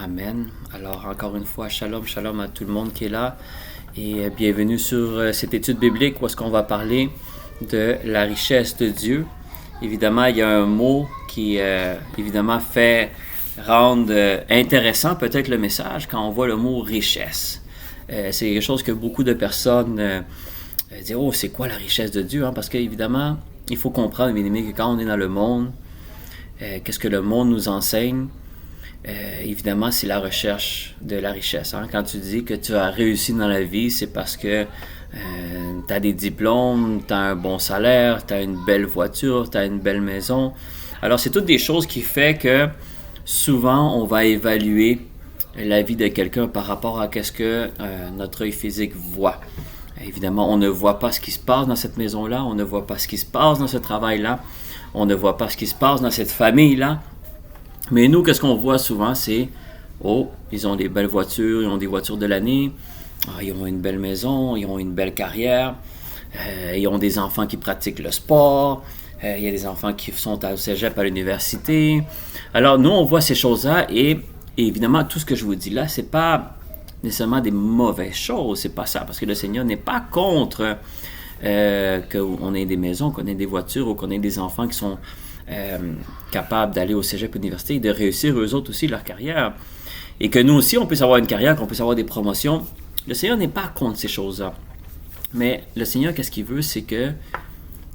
Amen. Alors, encore une fois, shalom, shalom à tout le monde qui est là. Et bienvenue sur cette étude biblique où est-ce qu'on va parler de la richesse de Dieu. Évidemment, il y a un mot qui, évidemment, fait rendre intéressant peut-être le message quand on voit le mot richesse. C'est quelque chose que beaucoup de personnes disent « Oh, c'est quoi la richesse de Dieu? » Parce qu'évidemment, il faut comprendre, bien aimé, que quand on est dans le monde, qu'est-ce que le monde nous enseigne? Évidemment, c'est la recherche de la richesse. Quand tu dis que tu as réussi dans la vie, c'est parce que tu as des diplômes, tu as un bon salaire, tu as une belle voiture, tu as une belle maison. Alors, c'est toutes des choses qui font que souvent, on va évaluer la vie de quelqu'un par rapport à ce que notre œil physique voit. Évidemment, on ne voit pas ce qui se passe dans cette maison-là, on ne voit pas ce qui se passe dans ce travail-là, on ne voit pas ce qui se passe dans cette famille-là. Mais nous, qu'est-ce qu'on voit souvent, c'est « Oh, ils ont des belles voitures, ils ont des voitures de l'année, ils ont une belle maison, ils ont une belle carrière, ils ont des enfants qui pratiquent le sport, il y a des enfants qui sont au cégep à l'université. » Alors, nous, on voit ces choses-là et évidemment, tout ce que je vous dis là, c'est pas nécessairement des mauvaises choses, c'est pas ça, parce que le Seigneur n'est pas contre qu'on ait des maisons, qu'on ait des voitures ou qu'on ait des enfants qui sont capables d'aller au cégep à l'université et de réussir eux autres aussi leur carrière. Et que nous aussi, on puisse avoir une carrière, qu'on puisse avoir des promotions. Le Seigneur n'est pas contre ces choses-là. Mais le Seigneur, qu'est-ce qu'il veut? C'est que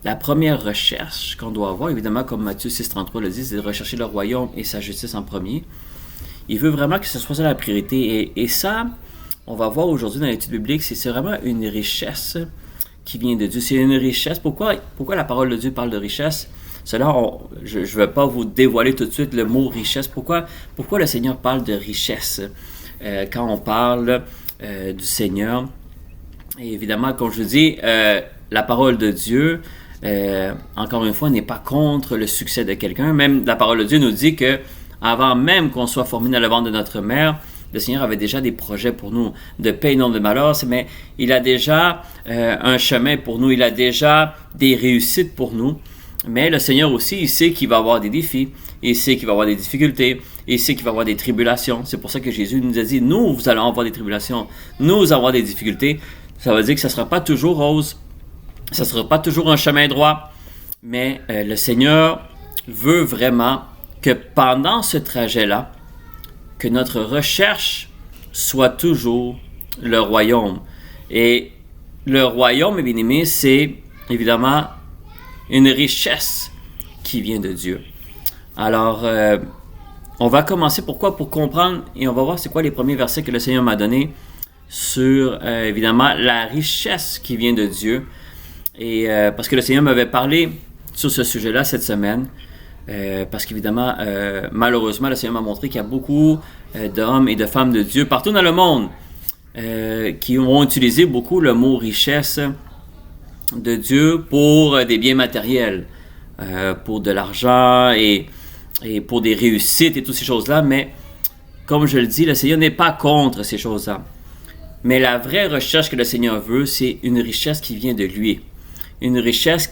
la première recherche qu'on doit avoir, évidemment, comme Matthieu 6,33 le dit, c'est de rechercher le royaume et sa justice en premier. Il veut vraiment que ce soit ça la priorité. Et ça, on va voir aujourd'hui dans l'étude biblique, c'est vraiment une richesse qui vient de Dieu. C'est une richesse. Pourquoi la parole de Dieu parle de richesse? Cela, je ne vais pas vous dévoiler tout de suite le mot richesse. Pourquoi le Seigneur parle de richesse quand on parle du Seigneur? Et évidemment, comme je vous dis, la parole de Dieu, encore une fois, n'est pas contre le succès de quelqu'un. Même la parole de Dieu nous dit que avant même qu'on soit formé dans le ventre de notre mère, le Seigneur avait déjà des projets pour nous, de paix et non de malheur, mais il a déjà un chemin pour nous, il a déjà des réussites pour nous. Mais le Seigneur aussi, il sait qu'il va avoir des défis, il sait qu'il va avoir des difficultés, il sait qu'il va avoir des tribulations. C'est pour ça que Jésus nous a dit, nous, vous allez avoir des tribulations, nous allons avoir des difficultés. Ça veut dire que ça ne sera pas toujours rose, ça ne sera pas toujours un chemin droit, mais le Seigneur veut vraiment que pendant ce trajet-là, que notre recherche soit toujours le royaume. Et le royaume, mes bien-aimés, c'est évidemment une richesse qui vient de Dieu. Alors, on va commencer. Pourquoi? Pour comprendre, et on va voir c'est quoi les premiers versets que le Seigneur m'a donnés sur, évidemment, la richesse qui vient de Dieu. Et parce que le Seigneur m'avait parlé sur ce sujet-là cette semaine. Parce qu'évidemment, malheureusement, le Seigneur m'a montré qu'il y a beaucoup d'hommes et de femmes de Dieu partout dans le monde qui ont utilisé beaucoup le mot richesse de Dieu pour des biens matériels, pour de l'argent et pour des réussites et toutes ces choses-là. Mais comme je le dis, le Seigneur n'est pas contre ces choses-là. Mais la vraie recherche que le Seigneur veut, c'est une richesse qui vient de lui. Une richesse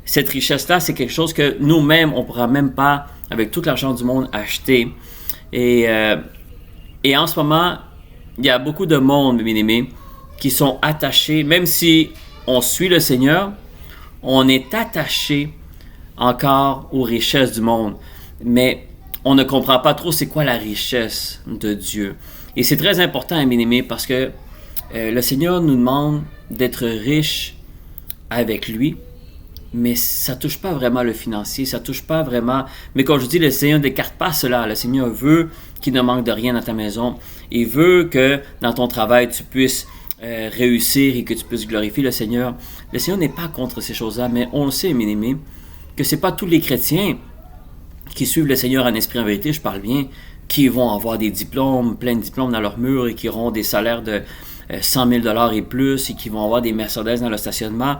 cette richesse-là, c'est quelque chose que nous-mêmes, on ne pourra même pas, avec tout l'argent du monde, acheter. Et en ce moment, il y a beaucoup de monde, bien aimés, qui sont attachés, même si on suit le Seigneur, on est attaché encore aux richesses du monde. Mais on ne comprend pas trop c'est quoi la richesse de Dieu. Et c'est très important, bien aimés, parce que le Seigneur nous demande d'être riche avec lui. Mais ça ne touche pas vraiment le financier, ça ne touche pas vraiment... Mais comme je dis, le Seigneur n'écarte pas cela. Le Seigneur veut qu'il ne manque de rien dans ta maison. Il veut que dans ton travail, tu puisses réussir et que tu puisses glorifier le Seigneur. Le Seigneur n'est pas contre ces choses-là, mais on le sait, mes amis, que ce n'est pas tous les chrétiens qui suivent le Seigneur en esprit en vérité, je parle bien, qui vont avoir des diplômes, plein de diplômes dans leur mur et qui auront des salaires de 100 000 $ et plus et qui vont avoir des Mercedes dans le stationnement.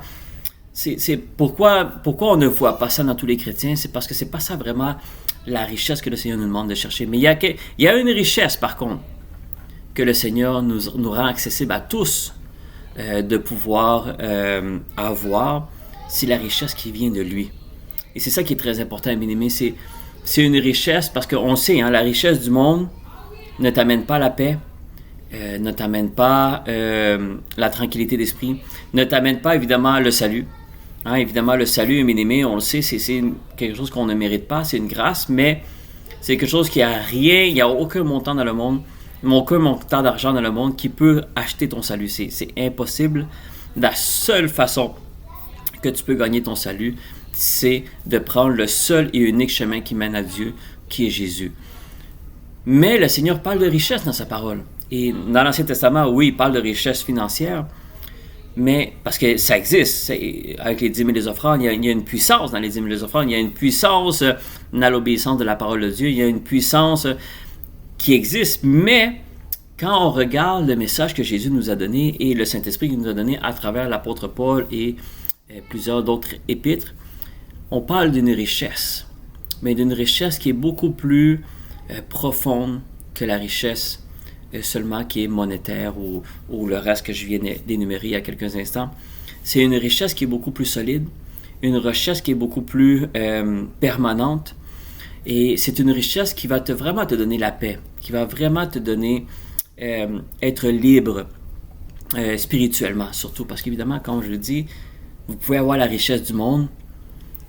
C'est pourquoi on ne voit pas ça dans tous les chrétiens, c'est parce que c'est pas ça vraiment la richesse que le Seigneur nous demande de chercher. Mais il y a une richesse, par contre, que le Seigneur nous rend accessible à tous de pouvoir avoir, c'est la richesse qui vient de lui. Et c'est ça qui est très important, bien aimé, c'est une richesse, parce qu'on sait, la richesse du monde, ne t'amène pas la paix, ne t'amène pas la tranquillité d'esprit, ne t'amène pas évidemment le salut. Hein, évidemment, le salut, mes aimés, on le sait, c'est quelque chose qu'on ne mérite pas, c'est une grâce, mais c'est quelque chose qui a rien, il n'y a aucun montant dans le monde, aucun montant d'argent dans le monde qui peut acheter ton salut. C'est impossible. La seule façon que tu peux gagner ton salut, c'est de prendre le seul et unique chemin qui mène à Dieu, qui est Jésus. Mais le Seigneur parle de richesse dans sa parole. Et dans l'Ancien Testament, oui, il parle de richesse financière, mais parce que ça existe, avec les 10 000 des offrandes, il y a une puissance dans les 10 000 des offrandes, il y a une puissance dans l'obéissance de la parole de Dieu, il y a une puissance qui existe, mais quand on regarde le message que Jésus nous a donné et le Saint-Esprit nous a donné à travers l'apôtre Paul et plusieurs d'autres épîtres, on parle d'une richesse, mais d'une richesse qui est beaucoup plus profonde que la richesse seulement qui est monétaire ou le reste que je viens d'énumérer il y a quelques instants. C'est une richesse qui est beaucoup plus solide, une richesse qui est beaucoup plus permanente, et c'est une richesse qui va vraiment te donner la paix, qui va vraiment te donner être libre spirituellement, surtout parce qu'évidemment, comme je le dis, vous pouvez avoir la richesse du monde,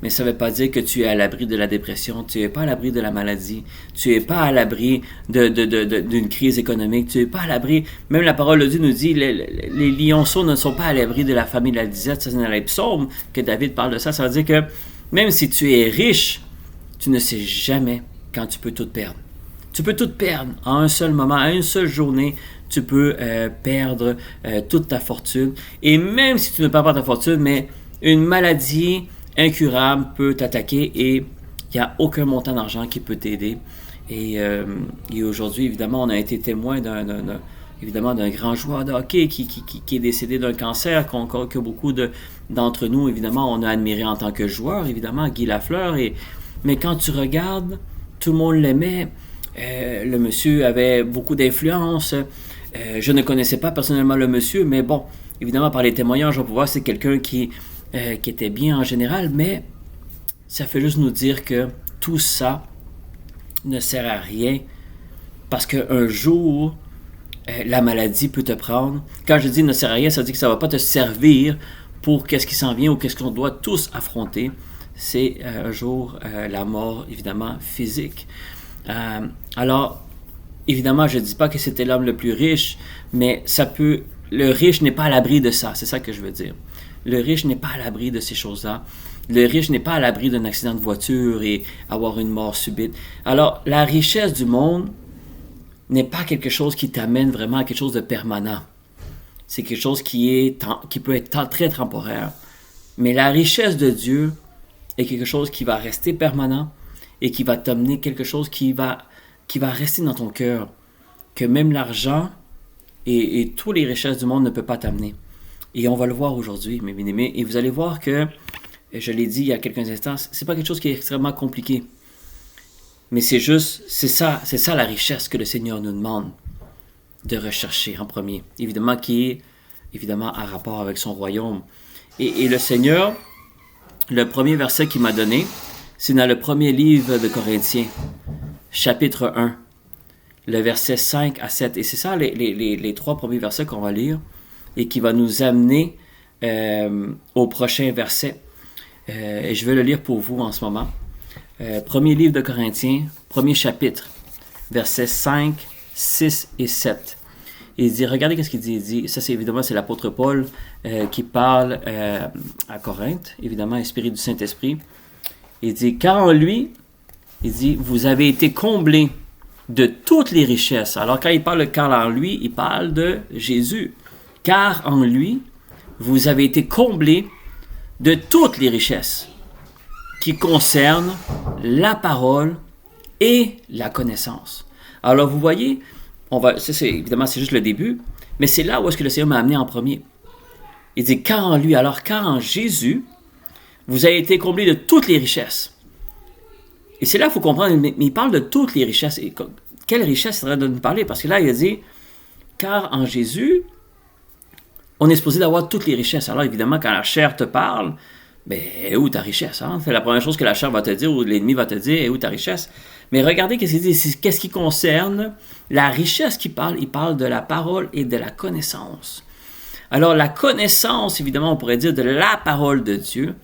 mais ça ne veut pas dire que tu es à l'abri de la dépression, tu n'es pas à l'abri de la maladie, tu n'es pas à l'abri d'une crise économique, tu n'es pas à l'abri, même la parole de Dieu nous dit, les lionceaux ne sont pas à l'abri de la famille de la disette, ça c'est dans les psaumes que David parle de ça, ça veut dire que même si tu es riche, tu ne sais jamais quand tu peux tout perdre. Tu peux tout perdre en un seul moment, à une seule journée, tu peux perdre toute ta fortune, et même si tu ne perds pas ta fortune, mais une maladie incurable peut t'attaquer et il n'y a aucun montant d'argent qui peut t'aider. Et aujourd'hui, évidemment, on a été témoin d'un grand joueur de hockey qui est décédé d'un cancer, que beaucoup d'entre nous, évidemment, on a admiré en tant que joueur, évidemment, Guy Lafleur. Mais quand tu regardes, tout le monde l'aimait. Le monsieur avait beaucoup d'influence. Je ne connaissais pas personnellement le monsieur, mais bon, évidemment, par les témoignages, on peut voir que c'est quelqu'un qui était bien en général, mais ça fait juste nous dire que tout ça ne sert à rien parce qu'un jour, la maladie peut te prendre. Quand je dis ne sert à rien, ça veut dire que ça ne va pas te servir pour qu'est-ce qui s'en vient ou qu'est-ce qu'on doit tous affronter. C'est un jour la mort, évidemment, physique. Alors, évidemment, je ne dis pas que c'était l'homme le plus riche, mais le riche n'est pas à l'abri de ça, c'est ça que je veux dire. Le riche n'est pas à l'abri de ces choses-là. Le riche n'est pas à l'abri d'un accident de voiture et avoir une mort subite. Alors, la richesse du monde n'est pas quelque chose qui t'amène vraiment à quelque chose de permanent. C'est quelque chose qui peut être très temporaire. Mais la richesse de Dieu est quelque chose qui va rester permanent et qui va t'amener quelque chose qui va rester dans ton cœur, que même l'argent et toutes les richesses du monde ne peuvent pas t'amener. Et on va le voir aujourd'hui, mes bien-aimés. Et vous allez voir que, je l'ai dit il y a quelques instants, c'est pas quelque chose qui est extrêmement compliqué. Mais c'est ça la richesse que le Seigneur nous demande de rechercher en premier. Évidemment, qui est évidemment en rapport avec son royaume. Et le Seigneur, le premier verset qu'il m'a donné, c'est dans le premier livre de Corinthiens, chapitre 1, le verset 5 à 7. Et c'est ça les trois premiers versets qu'on va lire et qui va nous amener au prochain verset. Et je vais le lire pour vous en ce moment. Premier livre de Corinthiens, premier chapitre, versets 5, 6 et 7. Il dit, regardez ce qu'il dit. Il dit, ça c'est l'apôtre Paul qui parle à Corinthe, évidemment inspiré du Saint-Esprit. Il dit, car en lui, il dit, vous avez été comblés de toutes les richesses. Alors quand il parle de car en lui, il parle de Jésus. Car en lui, vous avez été comblés de toutes les richesses qui concernent la parole et la connaissance. Alors vous voyez, évidemment c'est juste le début, mais c'est là où est-ce que le Seigneur m'a amené en premier. Il dit, car en lui, alors car en Jésus, vous avez été comblés de toutes les richesses. Et c'est là qu'il faut comprendre, mais il parle de toutes les richesses. Et quelle richesse il faudrait de nous parler? Parce que là, il a dit, car en Jésus, on est supposé d'avoir toutes les richesses. Alors évidemment, quand la chair te parle, est où ta richesse? Hein? C'est la première chose que la chair va te dire ou l'ennemi va te dire, est où ta richesse? Mais regardez qu'est-ce qu'il dit, qu'est-ce qui concerne la richesse qu'il parle. Il parle de la parole et de la connaissance. Alors la connaissance, évidemment, on pourrait dire de la parole de Dieu,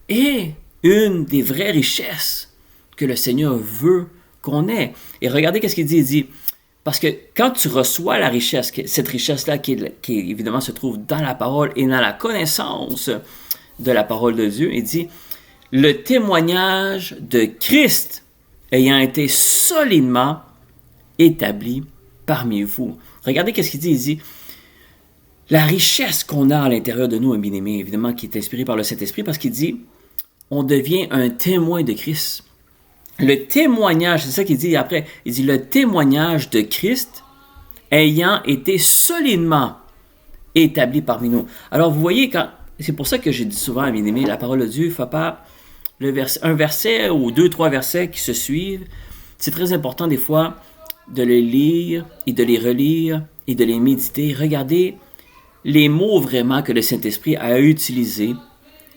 est une des vraies richesses que le Seigneur veut qu'on ait. Et regardez qu'est-ce qu'il dit. Il dit, parce que quand tu reçois la richesse, cette richesse-là qui évidemment se trouve dans la parole et dans la connaissance de la parole de Dieu, il dit, le témoignage de Christ ayant été solidement établi parmi vous. Regardez qu'est-ce qu'il dit. Il dit, la richesse qu'on a à l'intérieur de nous, un bien-aimé, évidemment, qui est inspiré par le Saint-Esprit, parce qu'il dit, on devient un témoin de Christ. Le témoignage, c'est ça qu'il dit après, il dit le témoignage de Christ ayant été solidement établi parmi nous. Alors vous voyez, c'est pour ça que j'ai dit souvent à bien-aimé, la parole de Dieu, il ne faut pas un verset ou 2-3 versets qui se suivent. C'est très important des fois de les lire et de les relire et de les méditer. Regardez les mots vraiment que le Saint-Esprit a utilisés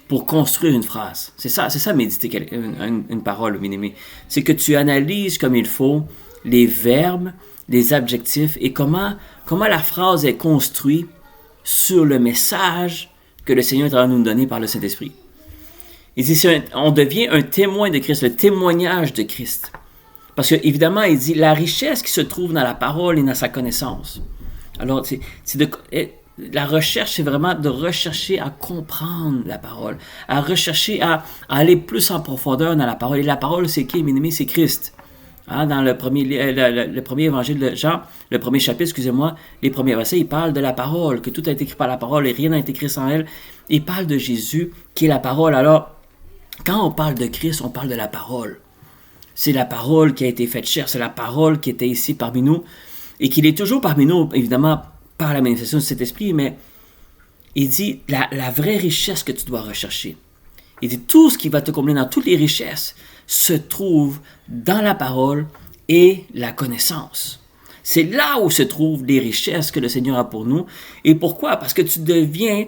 pour construire une phrase. C'est ça méditer une parole, bien-aimé. C'est que tu analyses comme il faut les verbes, les adjectifs et comment la phrase est construite sur le message que le Seigneur est en train de nous donner par le Saint-Esprit. Il dit, on devient un témoin de Christ, le témoignage de Christ. Parce que, évidemment, il dit la richesse qui se trouve dans la parole et dans sa connaissance. Alors, la recherche, c'est vraiment de rechercher à comprendre la parole, à rechercher à aller plus en profondeur dans la parole. Et la parole, c'est qui, mes amis? C'est Christ. Hein, dans le premier évangile de Jean, le premier chapitre, les premiers versets, il parle de la parole, que tout a été écrit par la parole et rien n'a été écrit sans elle. Il parle de Jésus, qui est la parole. Alors, quand on parle de Christ, on parle de la parole. C'est la parole qui a été faite chair, c'est la parole qui était ici parmi nous et qu'il est toujours parmi nous, évidemment, par la manifestation de cet esprit, mais il dit la vraie richesse que tu dois rechercher. Il dit tout ce qui va te combler dans toutes les richesses se trouve dans la parole et la connaissance. C'est là où se trouvent les richesses que le Seigneur a pour nous. Et pourquoi? Parce que tu deviens,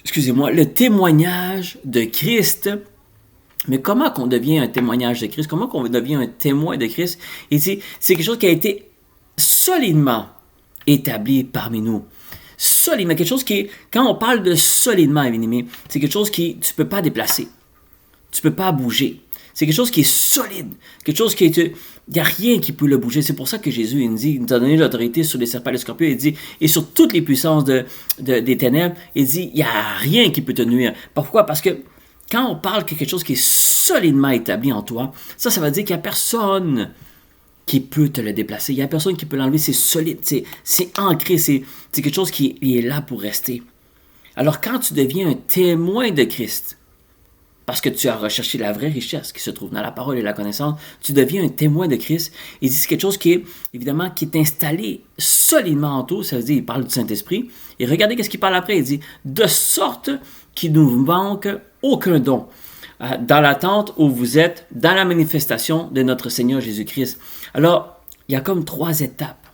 le témoignage de Christ. Mais comment qu'on devient un témoignage de Christ? Comment qu'on devient un témoin de Christ? Il dit, c'est quelque chose qui a été solidement établi parmi nous. Solidement, quelque chose qui, quand on parle de solidement, bien-aimé, c'est quelque chose qui, tu ne peux pas déplacer. Tu ne peux pas bouger. C'est quelque chose qui est solide. Quelque chose qui est, il n'y a rien qui peut le bouger. C'est pour ça que Jésus, il nous a donné l'autorité sur les serpents et les scorpions. Il dit, et sur toutes les puissances des ténèbres, il dit, il n'y a rien qui peut te nuire. Pourquoi? Parce que quand on parle de quelque chose qui est solidement établi en toi, ça veut dire qu'il n'y a personne qui peut te le déplacer. Il n'y a personne qui peut l'enlever. C'est solide, c'est ancré, c'est quelque chose qui est là pour rester. Alors quand tu deviens un témoin de Christ, parce que tu as recherché la vraie richesse qui se trouve dans la parole et la connaissance, tu deviens un témoin de Christ. Il dit c'est quelque chose qui est, évidemment, qui est installé solidement en toi. Ça veut dire, il parle du Saint-Esprit. Et regardez ce qu'il parle après. Il dit, de sorte qu'il ne nous manque aucun don. Dans l'attente où vous êtes, dans la manifestation de notre Seigneur Jésus-Christ. Alors, il y a comme 3 étapes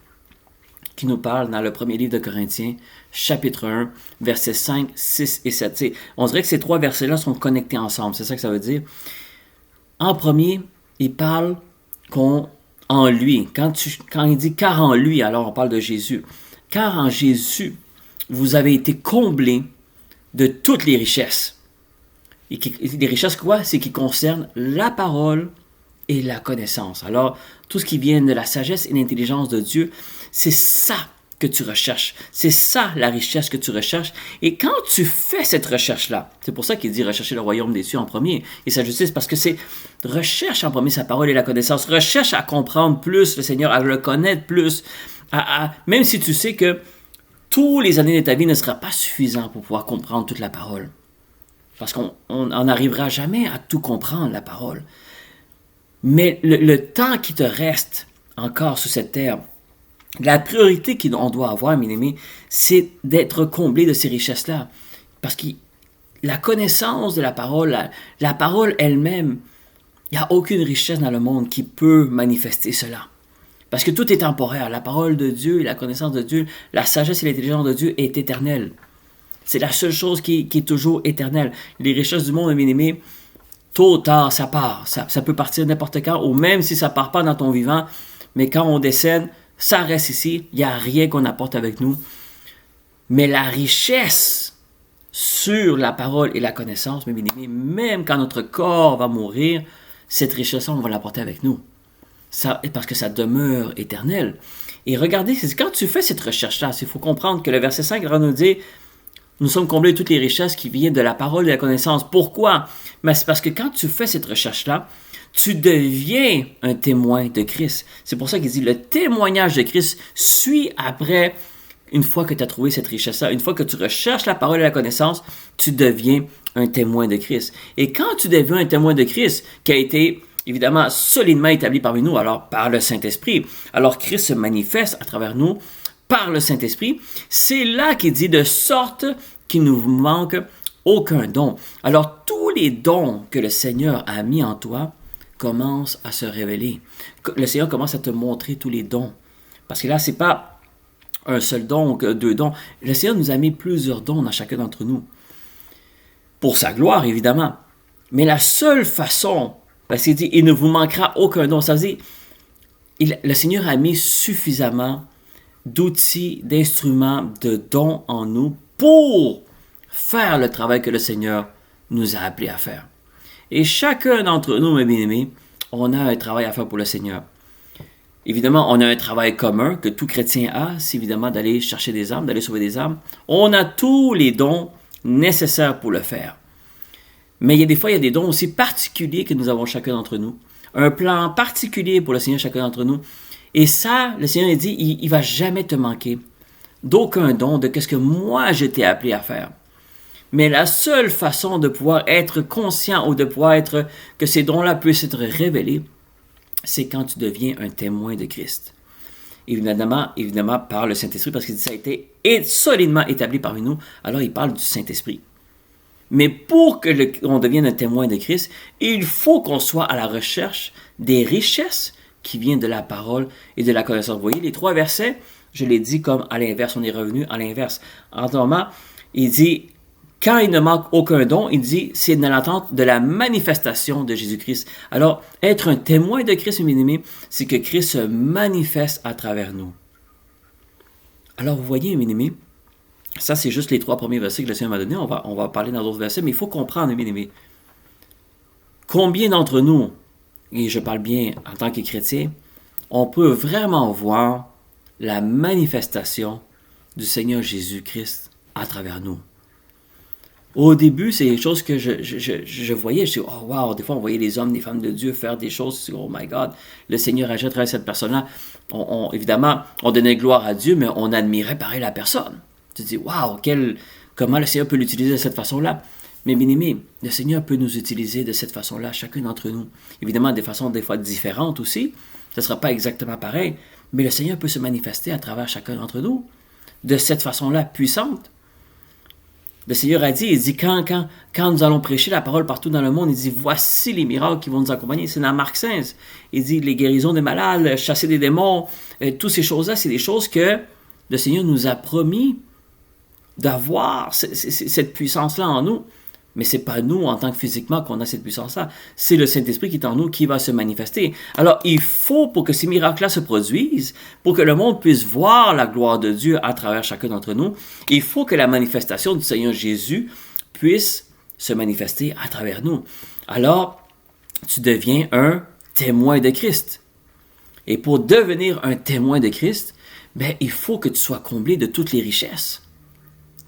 qui nous parlent dans le premier livre de Corinthiens, chapitre 1, versets 5, 6 et 7. On dirait que ces 3 versets-là sont connectés ensemble, c'est ça que ça veut dire. En premier, il parle en lui. Quand il dit « car en lui », alors on parle de Jésus. « Car en Jésus, vous avez été comblés de toutes les richesses. » Et les richesses, quoi? C'est qui concernent la parole et la connaissance. Alors, tout ce qui vient de la sagesse et l'intelligence de Dieu, c'est ça que tu recherches. C'est ça la richesse que tu recherches. Et quand tu fais cette recherche-là, c'est pour ça qu'il dit rechercher le royaume des cieux en premier et sa justice, parce que c'est recherche en premier sa parole et la connaissance. Recherche à comprendre plus le Seigneur, à le connaître plus. Même si tu sais que tous les années de ta vie ne sera pas suffisant pour pouvoir comprendre toute la parole. Parce qu'on n'arrivera jamais à tout comprendre, la parole. Mais le temps qui te reste encore sous cette terre, la priorité qu'on doit avoir, mes amis, c'est d'être comblé de ces richesses-là. Parce que la connaissance de la parole elle-même, il n'y a aucune richesse dans le monde qui peut manifester cela. Parce que tout est temporaire. La parole de Dieu, la connaissance de Dieu, la sagesse et l'intelligence de Dieu est éternelle. C'est la seule chose qui est toujours éternelle. Les richesses du monde, bien-aimé, tôt ou tard, ça part. Ça peut partir n'importe quand, ou même si ça ne part pas dans ton vivant, mais quand on décède, ça reste ici. Il n'y a rien qu'on apporte avec nous. Mais la richesse sur la parole et la connaissance, mes bien-aimés, même quand notre corps va mourir, cette richesse-là, on va l'apporter avec nous. Parce que ça demeure éternel. Et regardez, quand tu fais cette recherche-là, il faut comprendre que le verset 5 va nous dire « Nous sommes comblés de toutes les richesses qui viennent de la parole et de la connaissance. » Pourquoi? Mais c'est parce que quand tu fais cette recherche-là, tu deviens un témoin de Christ. C'est pour ça qu'il dit « Le témoignage de Christ suit après » une fois que tu as trouvé cette richesse-là, une fois que tu recherches la parole et la connaissance, tu deviens un témoin de Christ. Et quand tu deviens un témoin de Christ, qui a été évidemment solidement établi parmi nous, alors par le Saint-Esprit, alors Christ se manifeste à travers nous par le Saint-Esprit, c'est là qu'il dit de sorte qu'il ne vous manque aucun don. Alors tous les dons que le Seigneur a mis en toi commencent à se révéler. Le Seigneur commence à te montrer tous les dons. Parce que là, c'est pas un seul don, deux dons. Le Seigneur nous a mis plusieurs dons dans chacun d'entre nous. Pour sa gloire, évidemment. Mais la seule façon, parce qu'il dit, il ne vous manquera aucun don. Ça veut dire, le Seigneur a mis suffisamment d'outils, d'instruments, de dons en nous pour faire le travail que le Seigneur nous a appelés à faire. Et chacun d'entre nous, mes bien-aimés, on a un travail à faire pour le Seigneur. Évidemment, on a un travail commun que tout chrétien a, c'est évidemment d'aller chercher des âmes, d'aller sauver des âmes. On a tous les dons nécessaires pour le faire. Mais il y a des dons aussi particuliers que nous avons chacun d'entre nous. Un plan particulier pour le Seigneur chacun d'entre nous. Et ça, le Seigneur dit, il ne va jamais te manquer d'aucun don de ce que moi je t'ai appelé à faire. Mais la seule façon de pouvoir être conscient ou de pouvoir être, que ces dons-là puissent être révélés, c'est quand tu deviens un témoin de Christ. Évidemment par le Saint-Esprit, parce que ça a été solidement établi parmi nous, alors il parle du Saint-Esprit. Mais pour qu'on devienne un témoin de Christ, il faut qu'on soit à la recherche des richesses qui viennent de la parole et de la connaissance. Vous voyez, les 3 versets, je l'ai dit comme à l'inverse, on est revenu à l'inverse. En ce moment, il dit, quand il ne manque aucun don, il dit, c'est dans l'attente de la manifestation de Jésus-Christ. Alors, être un témoin de Christ, mes amis, c'est que Christ se manifeste à travers nous. Alors, vous voyez, mes amis, ça, c'est juste les 3 premiers versets que le Seigneur m'a donnés. On va parler dans d'autres versets, mais il faut comprendre, mes amis, combien d'entre nous, et je parle bien en tant que chrétien, on peut vraiment voir la manifestation du Seigneur Jésus-Christ à travers nous. Au début, c'est des choses que je voyais. Je dis, oh wow, des fois on voyait les hommes, les femmes de Dieu faire des choses. Je dis, oh my God, le Seigneur agit à travers cette personne-là. Évidemment, on donnait gloire à Dieu, mais on admirait pareil la personne. Tu te dis, wow, comment le Seigneur peut l'utiliser de cette façon-là. Mais bien aimé, le Seigneur peut nous utiliser de cette façon-là, chacun d'entre nous. Évidemment, des façons des fois différentes aussi. Ce ne sera pas exactement pareil, mais le Seigneur peut se manifester à travers chacun d'entre nous de cette façon-là puissante. Le Seigneur a dit, il dit, quand nous allons prêcher la parole partout dans le monde, il dit, voici les miracles qui vont nous accompagner. C'est dans Marc 16. Il dit, les guérisons des malades, chasser des démons, toutes ces choses-là, c'est des choses que le Seigneur nous a promis d'avoir cette puissance-là en nous. Mais ce n'est pas nous, en tant que physiquement, qu'on a cette puissance-là. C'est le Saint-Esprit qui est en nous qui va se manifester. Alors, il faut, pour que ces miracles-là se produisent, pour que le monde puisse voir la gloire de Dieu à travers chacun d'entre nous, il faut que la manifestation du Seigneur Jésus puisse se manifester à travers nous. Alors, tu deviens un témoin de Christ. Et pour devenir un témoin de Christ, il faut que tu sois comblé de toutes les richesses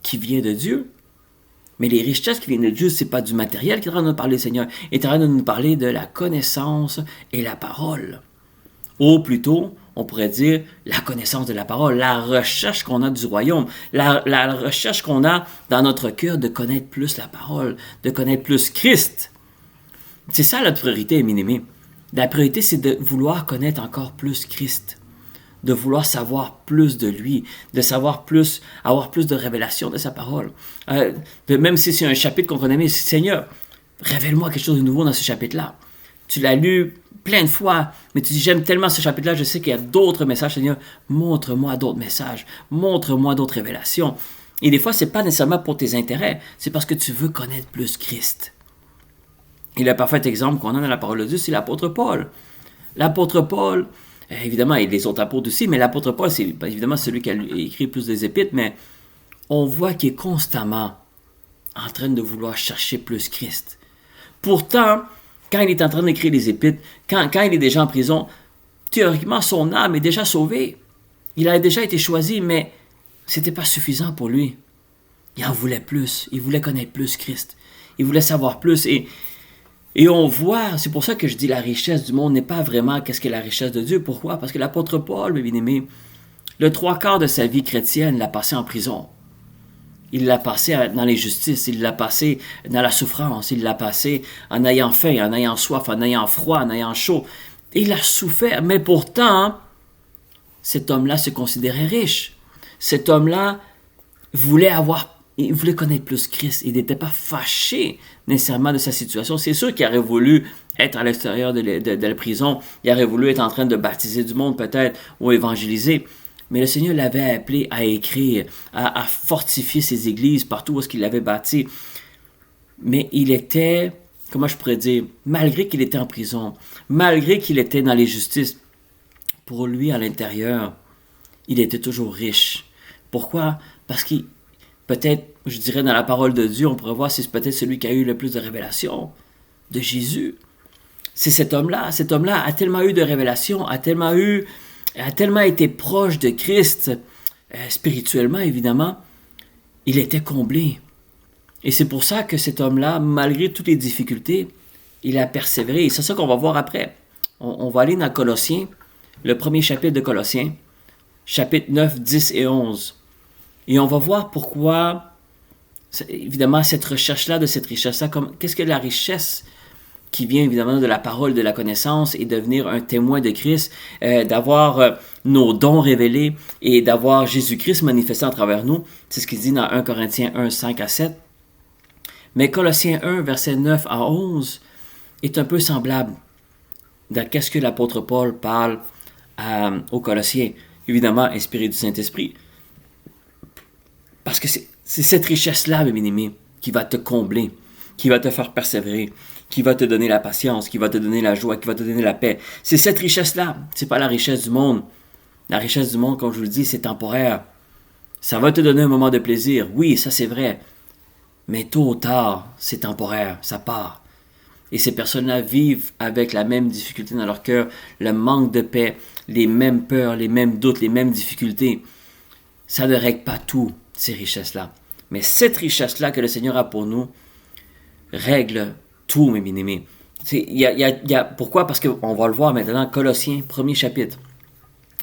qui viennent de Dieu. Mais les richesses qui viennent de Dieu, ce n'est pas du matériel qui est en train de nous parler, Seigneur. Il est en train de nous parler de la connaissance et la parole. Ou plutôt, on pourrait dire la connaissance de la parole, la recherche qu'on a du royaume, la recherche qu'on a dans notre cœur de connaître plus la parole, de connaître plus Christ. C'est ça la priorité, mes amis. La priorité, c'est de vouloir connaître encore plus Christ. De vouloir savoir plus de lui, de savoir plus, avoir plus de révélation de sa parole. Même si c'est un chapitre qu'on connaît, mais Seigneur, révèle-moi quelque chose de nouveau dans ce chapitre-là. Tu l'as lu plein de fois, mais tu dis, j'aime tellement ce chapitre-là, je sais qu'il y a d'autres messages, Seigneur, montre-moi d'autres messages, montre-moi d'autres révélations. Et des fois, c'est pas nécessairement pour tes intérêts, c'est parce que tu veux connaître plus Christ. Et le parfait exemple qu'on a dans la parole de Dieu, c'est l'apôtre Paul. L'apôtre Paul, évidemment, et les autres apôtres aussi, mais l'apôtre Paul, c'est évidemment celui qui a écrit plus des épîtres, mais on voit qu'il est constamment en train de vouloir chercher plus Christ. Pourtant, quand il est en train d'écrire les épîtres, quand il est déjà en prison, théoriquement, son âme est déjà sauvée. Il a déjà été choisi, mais ce n'était pas suffisant pour lui. Il en voulait plus. Il voulait connaître plus Christ. Il voulait savoir plus. Et on voit, c'est pour ça que je dis la richesse du monde n'est pas vraiment qu'est-ce qu'est la richesse de Dieu. Pourquoi? Parce que l'apôtre Paul, mes bien-aimés, le 3/4 de sa vie chrétienne l'a passé en prison. Il l'a passé dans l'injustice, il l'a passé dans la souffrance, il l'a passé en ayant faim, en ayant soif, en ayant froid, en ayant chaud. Et il a souffert, mais pourtant, cet homme-là se considérait riche. Cet homme-là il voulait connaître plus Christ. Il n'était pas fâché nécessairement de sa situation. C'est sûr qu'il aurait voulu être à l'extérieur de la prison. Il aurait voulu être en train de baptiser du monde peut-être ou évangéliser. Mais le Seigneur l'avait appelé à écrire, à fortifier ses églises partout où est-ce qu'il l'avait bâti. Mais il était, comment je pourrais dire, malgré qu'il était en prison, malgré qu'il était dans les justices, pour lui à l'intérieur, il était toujours riche. Pourquoi? Parce qu'il, peut-être, je dirais dans la parole de Dieu, on pourrait voir si c'est peut-être celui qui a eu le plus de révélations de Jésus. C'est cet homme-là. Cet homme-là a tellement eu de révélations, a tellement été proche de Christ, spirituellement évidemment, il était comblé. Et c'est pour ça que cet homme-là, malgré toutes les difficultés, il a persévéré. Et c'est ça qu'on va voir après. On va aller dans Colossiens, le premier chapitre de Colossiens, chapitre 9, 10 et 11. Et on va voir pourquoi, évidemment, cette recherche-là, de cette richesse-là, qu'est-ce que la richesse qui vient évidemment de la parole, de la connaissance et devenir un témoin de Christ, d'avoir nos dons révélés et d'avoir Jésus-Christ manifesté à travers nous. C'est ce qu'il dit dans 1 Corinthiens 1, 5 à 7. Mais Colossiens 1, versets 9 à 11 est un peu semblable dans qu'est-ce que l'apôtre Paul parle aux Colossiens, évidemment inspiré du Saint-Esprit. Parce que c'est cette richesse-là, mes bien-aimés, qui va te combler, qui va te faire persévérer, qui va te donner la patience, qui va te donner la joie, qui va te donner la paix. C'est cette richesse-là, c'est pas la richesse du monde. La richesse du monde, comme je vous le dis, c'est temporaire. Ça va te donner un moment de plaisir, oui, ça c'est vrai. Mais tôt ou tard, c'est temporaire, ça part. Et ces personnes-là vivent avec la même difficulté dans leur cœur, le manque de paix, les mêmes peurs, les mêmes doutes, les mêmes difficultés. Ça ne règle pas tout, ces richesses-là. Mais cette richesse-là que le Seigneur a pour nous règle tout, mes bien-aimés. Pourquoi? Parce qu'on va le voir maintenant, Colossiens, premier chapitre,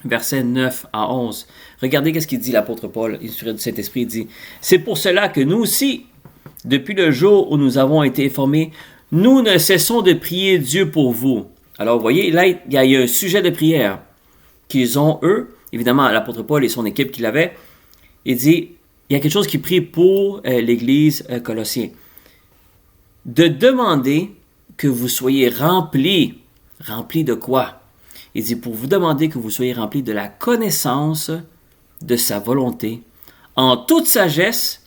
versets 9 à 11. Regardez ce qu'il dit l'apôtre Paul, inspiré du Saint-Esprit, il dit « C'est pour cela que nous aussi, depuis le jour où nous avons été informés, nous ne cessons de prier Dieu pour vous. » Alors, vous voyez, là, il y a un sujet de prière qu'ils ont, eux, évidemment, l'apôtre Paul et son équipe qui l'avaient. Il dit, il y a quelque chose qui prie pour l'Église Colossienne. De demander que vous soyez remplis. Remplis de quoi? Il dit, pour vous demander que vous soyez remplis de la connaissance de sa volonté, en toute sagesse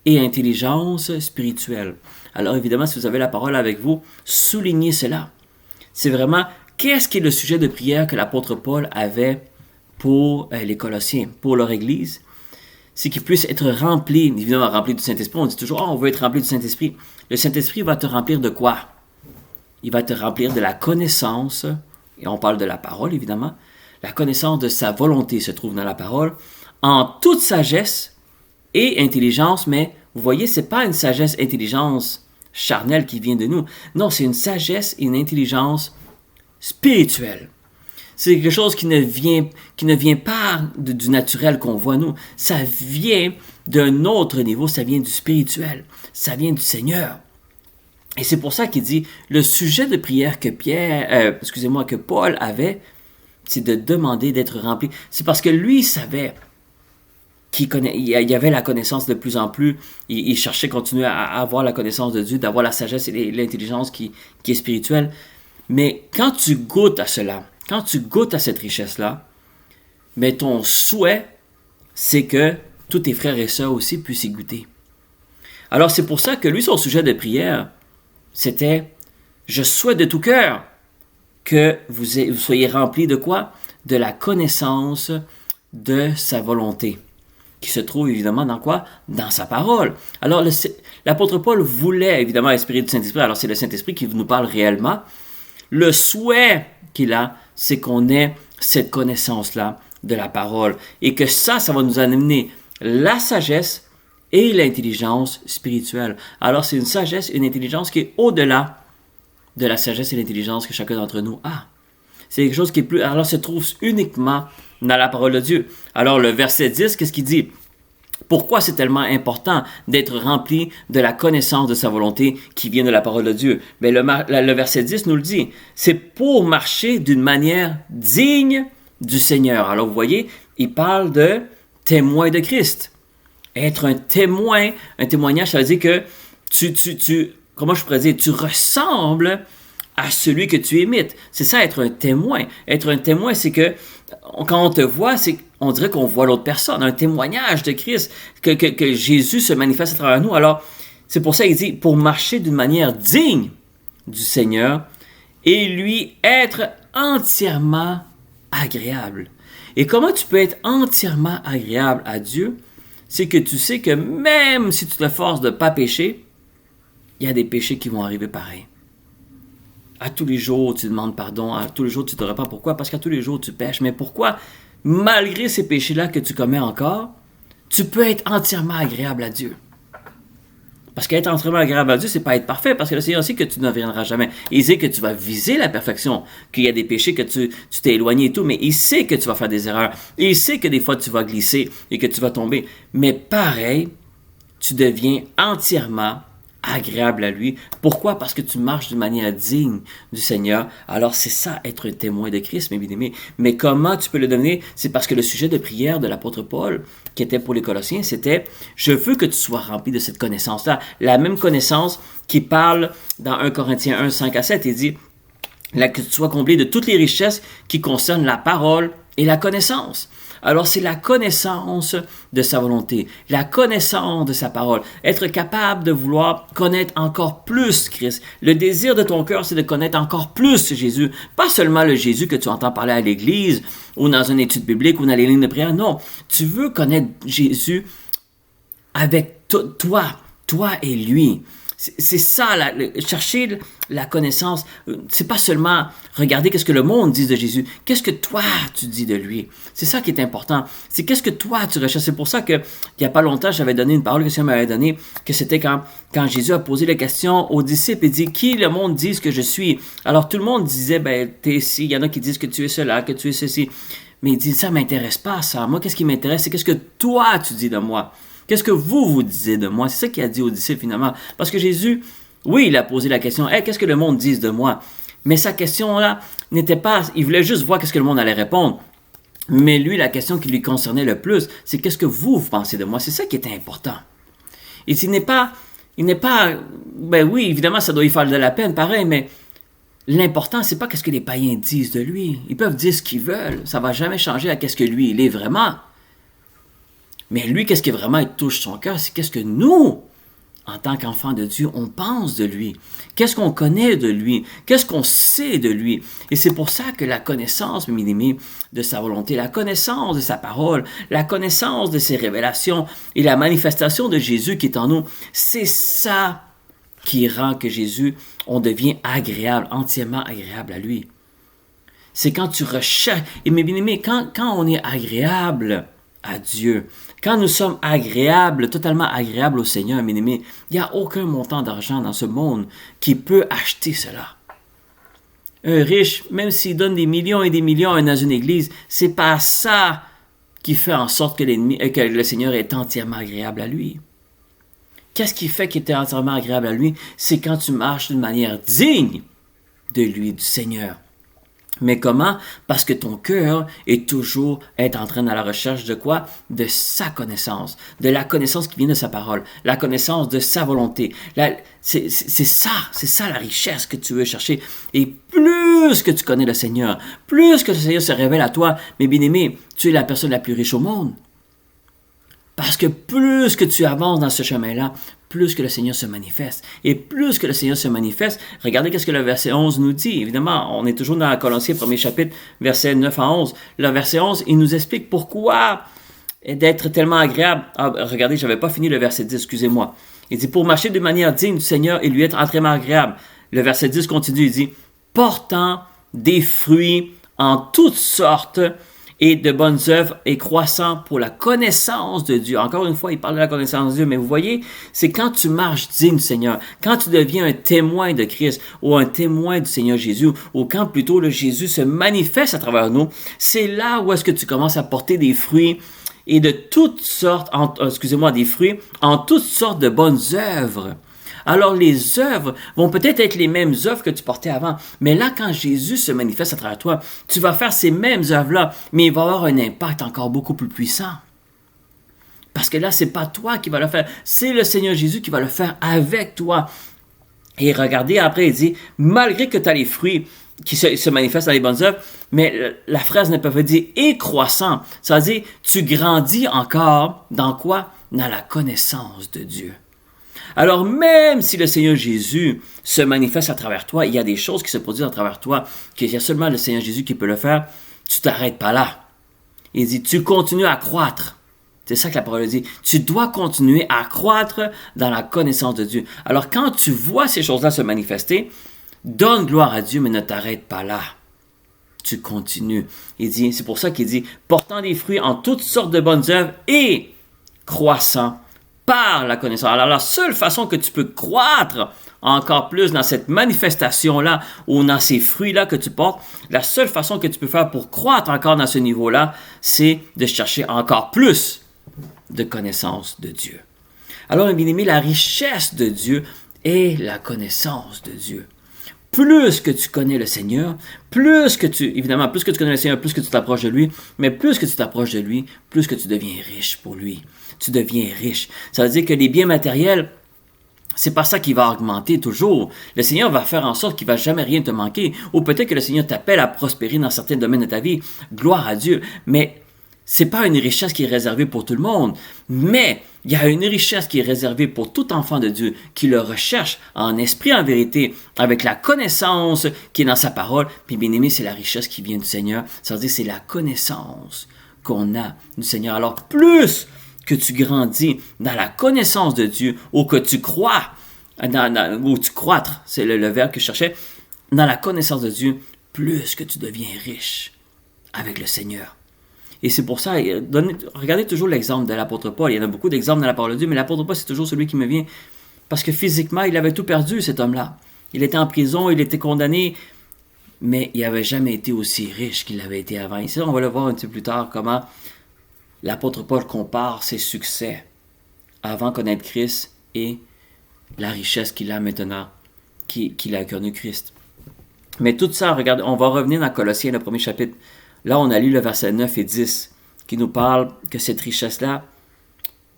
et intelligence spirituelle. Alors évidemment, si vous avez la parole avec vous, soulignez cela. C'est vraiment, qu'est-ce qui est le sujet de prière que l'apôtre Paul avait pour les Colossiens, pour leur Église? C'est qu'ils puissent être remplis, évidemment remplis du Saint-Esprit. On dit toujours, on veut être rempli du Saint-Esprit. Le Saint-Esprit va te remplir de quoi? Il va te remplir de la connaissance, et on parle de la parole évidemment, la connaissance de sa volonté se trouve dans la parole, en toute sagesse et intelligence, mais vous voyez, ce n'est pas une sagesse, intelligence charnelle qui vient de nous. Non, c'est une sagesse et une intelligence spirituelle. C'est quelque chose qui ne vient pas du naturel qu'on voit nous. Ça vient d'un autre niveau, ça vient du spirituel, ça vient du Seigneur. Et c'est pour ça qu'il dit, le sujet de prière que Paul avait, c'est de demander d'être rempli. C'est parce que lui, il savait il y avait la connaissance de plus en plus. Il cherchait à continuer à avoir la connaissance de Dieu, d'avoir la sagesse et l'intelligence qui est spirituelle. Mais quand tu goûtes à cela, quand tu goûtes à cette richesse-là, mais ton souhait, c'est que tous tes frères et sœurs aussi puissent y goûter. Alors c'est pour ça que lui, son sujet de prière, c'était « Je souhaite de tout cœur que vous soyez remplis de quoi? De la connaissance de sa volonté. » Qui se trouve évidemment dans quoi? Dans sa parole. Alors l'apôtre Paul voulait évidemment inspirer du Saint-Esprit. Alors c'est le Saint-Esprit qui nous parle réellement. Le souhait qu'il a, c'est qu'on ait cette connaissance-là de la parole. Et que ça va nous amener la sagesse et l'intelligence spirituelle. Alors c'est une sagesse, une intelligence qui est au-delà de la sagesse et l'intelligence que chacun d'entre nous a. C'est quelque chose qui est plus... Alors se trouve uniquement dans la parole de Dieu. Alors le verset 10, qu'est-ce qu'il dit? Pourquoi c'est tellement important d'être rempli de la connaissance de sa volonté qui vient de la parole de Dieu? Bien, le verset 10 nous le dit. C'est pour marcher d'une manière digne du Seigneur. Alors vous voyez, il parle de témoin de Christ. Être un témoin, un témoignage, ça veut dire que comment je pourrais dire, tu ressembles à celui que tu imites. C'est ça, être un témoin. Être un témoin, c'est que quand on te voit, on dirait qu'on voit l'autre personne, un témoignage de Christ, que Jésus se manifeste à travers nous. Alors, c'est pour ça qu'il dit, pour marcher d'une manière digne du Seigneur et lui être entièrement agréable. Et comment tu peux être entièrement agréable à Dieu? C'est que tu sais que même si tu te forces de ne pas pécher, il y a des péchés qui vont arriver pareil. À tous les jours, tu demandes pardon. À tous les jours, tu te répands. Pourquoi? Parce qu'à tous les jours, tu pêches. Mais pourquoi? Malgré ces péchés-là que tu commets encore, tu peux être entièrement agréable à Dieu. Parce qu'être entièrement agréable à Dieu, c'est pas être parfait. Parce que le Seigneur sait que tu ne viendras jamais. Il sait que tu vas viser la perfection. Qu'il y a des péchés que tu t'es éloigné et tout. Mais il sait que tu vas faire des erreurs. Et il sait que des fois, tu vas glisser et que tu vas tomber. Mais pareil, tu deviens entièrement agréable à lui. Pourquoi? Parce que tu marches d'une manière digne du Seigneur. Alors c'est ça, être un témoin de Christ, mes bien-aimés. Mais comment tu peux le devenir? C'est parce que le sujet de prière de l'apôtre Paul, qui était pour les Colossiens, c'était « Je veux que tu sois rempli de cette connaissance-là ». La même connaissance qui parle dans 1 Corinthiens 1, 5 à 7, il dit « Que tu sois comblé de toutes les richesses qui concernent la parole et la connaissance ». Alors, c'est la connaissance de sa volonté, la connaissance de sa parole, être capable de vouloir connaître encore plus Christ. Le désir de ton cœur, c'est de connaître encore plus Jésus. Pas seulement le Jésus que tu entends parler à l'église ou dans une étude biblique ou dans les lignes de prière. Non, tu veux connaître Jésus avec toi et lui. C'est ça, chercher la connaissance. C'est pas seulement regarder qu'est-ce que le monde dit de Jésus. Qu'est-ce que toi, tu dis de lui? C'est ça qui est important. C'est qu'est-ce que toi, tu recherches. C'est pour ça que, il n'y a pas longtemps, j'avais donné une parole que le Seigneur m'avait donnée, que c'était quand Jésus a posé la question aux disciples et dit, qui le monde dit que je suis? Alors, tout le monde disait, t'es ici. Il y en a qui disent que tu es cela, que tu es ceci. Mais il dit, ça m'intéresse pas, ça. Moi, qu'est-ce qui m'intéresse? C'est qu'est-ce que toi, tu dis de moi? Qu'est-ce que vous disiez de moi? C'est ça qu'il a dit aux disciples finalement. Parce que Jésus, oui, il a posé la question, hey, qu'est-ce que le monde dit de moi? Mais sa question-là n'était pas, il voulait juste voir qu'est-ce que le monde allait répondre. Mais lui, la question qui lui concernait le plus, c'est qu'est-ce que vous pensez de moi? C'est ça qui était important. Et il n'est pas, oui, évidemment, ça doit y faire de la peine, pareil, mais l'important, c'est pas qu'est-ce que les païens disent de lui. Ils peuvent dire ce qu'ils veulent. Ça va jamais changer à qu'est-ce que lui, il est vraiment. Mais lui, qu'est-ce qui vraiment touche son cœur, c'est qu'est-ce que nous, en tant qu'enfants de Dieu, on pense de lui. Qu'est-ce qu'on connaît de lui? Qu'est-ce qu'on sait de lui? Et c'est pour ça que la connaissance, mes amis, de sa volonté, la connaissance de sa parole, la connaissance de ses révélations et la manifestation de Jésus qui est en nous, c'est ça qui rend que Jésus, on devient agréable, entièrement agréable à lui. C'est quand tu recherches, et mes bien-aimés, quand on est agréable à Dieu, quand nous sommes agréables, totalement agréables au Seigneur, mes amis, il n'y a aucun montant d'argent dans ce monde qui peut acheter cela. Un riche, même s'il donne des millions et des millions dans une église, c'est pas ça qui fait en sorte que le Seigneur est entièrement agréable à lui. Qu'est-ce qui fait qu'il est entièrement agréable à lui? C'est quand tu marches d'une manière digne de lui, du Seigneur. Mais comment? Parce que ton cœur est toujours en train de la recherche de quoi? De sa connaissance, de la connaissance qui vient de sa parole, la connaissance de sa volonté. C'est ça la richesse que tu veux chercher. Et plus que tu connais le Seigneur, plus que le Seigneur se révèle à toi, mais bien-aimé, tu es la personne la plus riche au monde. Parce que plus que tu avances dans ce chemin-là, plus que le Seigneur se manifeste. Et plus que le Seigneur se manifeste, regardez qu'est-ce que le verset 11 nous dit. Évidemment, on est toujours dans Colossiens, premier chapitre, versets 9 à 11. Le verset 11, il nous explique pourquoi d'être tellement agréable. Ah, regardez, je n'avais pas fini le verset 10, excusez-moi. Il dit, pour marcher de manière digne du Seigneur et lui être entièrement agréable. Le verset 10 continue, il dit, portant des fruits en toutes sortes et de bonnes œuvres et croissant pour la connaissance de Dieu. Encore une fois, il parle de la connaissance de Dieu, mais vous voyez, c'est quand tu marches digne du Seigneur, quand tu deviens un témoin de Christ ou un témoin du Seigneur Jésus, ou quand plutôt le Jésus se manifeste à travers nous, c'est là où est-ce que tu commences à porter des fruits et de toutes sortes, des fruits en toutes sortes de bonnes œuvres. Alors, les œuvres vont peut-être être les mêmes œuvres que tu portais avant. Mais là, quand Jésus se manifeste à travers toi, tu vas faire ces mêmes œuvres-là, mais il va avoir un impact encore beaucoup plus puissant. Parce que là, c'est pas toi qui va le faire, c'est le Seigneur Jésus qui va le faire avec toi. Et regardez, après, il dit, malgré que tu as les fruits qui se manifestent dans les bonnes œuvres, mais la phrase ne peut pas dire « et croissant ». Ça veut dire, tu grandis encore dans quoi? Dans la connaissance de Dieu. Alors, même si le Seigneur Jésus se manifeste à travers toi, il y a des choses qui se produisent à travers toi, qu'il y a seulement le Seigneur Jésus qui peut le faire, tu t'arrêtes pas là. Il dit, tu continues à croître. C'est ça que la parole dit. Tu dois continuer à croître dans la connaissance de Dieu. Alors, quand tu vois ces choses-là se manifester, donne gloire à Dieu, mais ne t'arrête pas là. Tu continues. Il dit, c'est pour ça qu'il dit, portant des fruits en toutes sortes de bonnes œuvres et croissant par la connaissance. Alors, la seule façon que tu peux croître encore plus dans cette manifestation-là ou dans ces fruits-là que tu portes, la seule façon que tu peux faire pour croître encore dans ce niveau-là, c'est de chercher encore plus de connaissance de Dieu. Alors, bien aimé, la richesse de Dieu est la connaissance de Dieu. Plus que tu connais le Seigneur, plus que tu connais le Seigneur, plus que tu t'approches de lui, mais plus que tu t'approches de lui, plus que tu deviens riche pour lui. Tu deviens riche. Ça veut dire que les biens matériels, c'est pas ça qui va augmenter toujours. Le Seigneur va faire en sorte qu'il va jamais rien te manquer. Ou peut-être que le Seigneur t'appelle à prospérer dans certains domaines de ta vie. Gloire à Dieu. Mais c'est pas une richesse qui est réservée pour tout le monde. Mais il y a une richesse qui est réservée pour tout enfant de Dieu qui le recherche en esprit, en vérité, avec la connaissance qui est dans sa parole. Puis bien aimé, c'est la richesse qui vient du Seigneur. Ça veut dire c'est la connaissance qu'on a du Seigneur. Alors plus que tu grandis dans la connaissance de Dieu ou que tu crois, ou tu croîtres, c'est le verbe que je cherchais, dans la connaissance de Dieu, plus que tu deviens riche avec le Seigneur. Et c'est pour ça, regardez toujours l'exemple de l'apôtre Paul. Il y en a beaucoup d'exemples dans la parole de Dieu, mais l'apôtre Paul, c'est toujours celui qui me vient. Parce que physiquement, il avait tout perdu, cet homme-là. Il était en prison, il était condamné, mais il n'avait jamais été aussi riche qu'il l'avait été avant. Ici, on va le voir un petit peu plus tard, comment l'apôtre Paul compare ses succès avant de connaître Christ et la richesse qu'il a maintenant, qu'il a connu Christ. Mais tout ça, regardez, on va revenir dans Colossiens, le premier chapitre. Là, on a lu le verset 9 et 10 qui nous parle que cette richesse-là,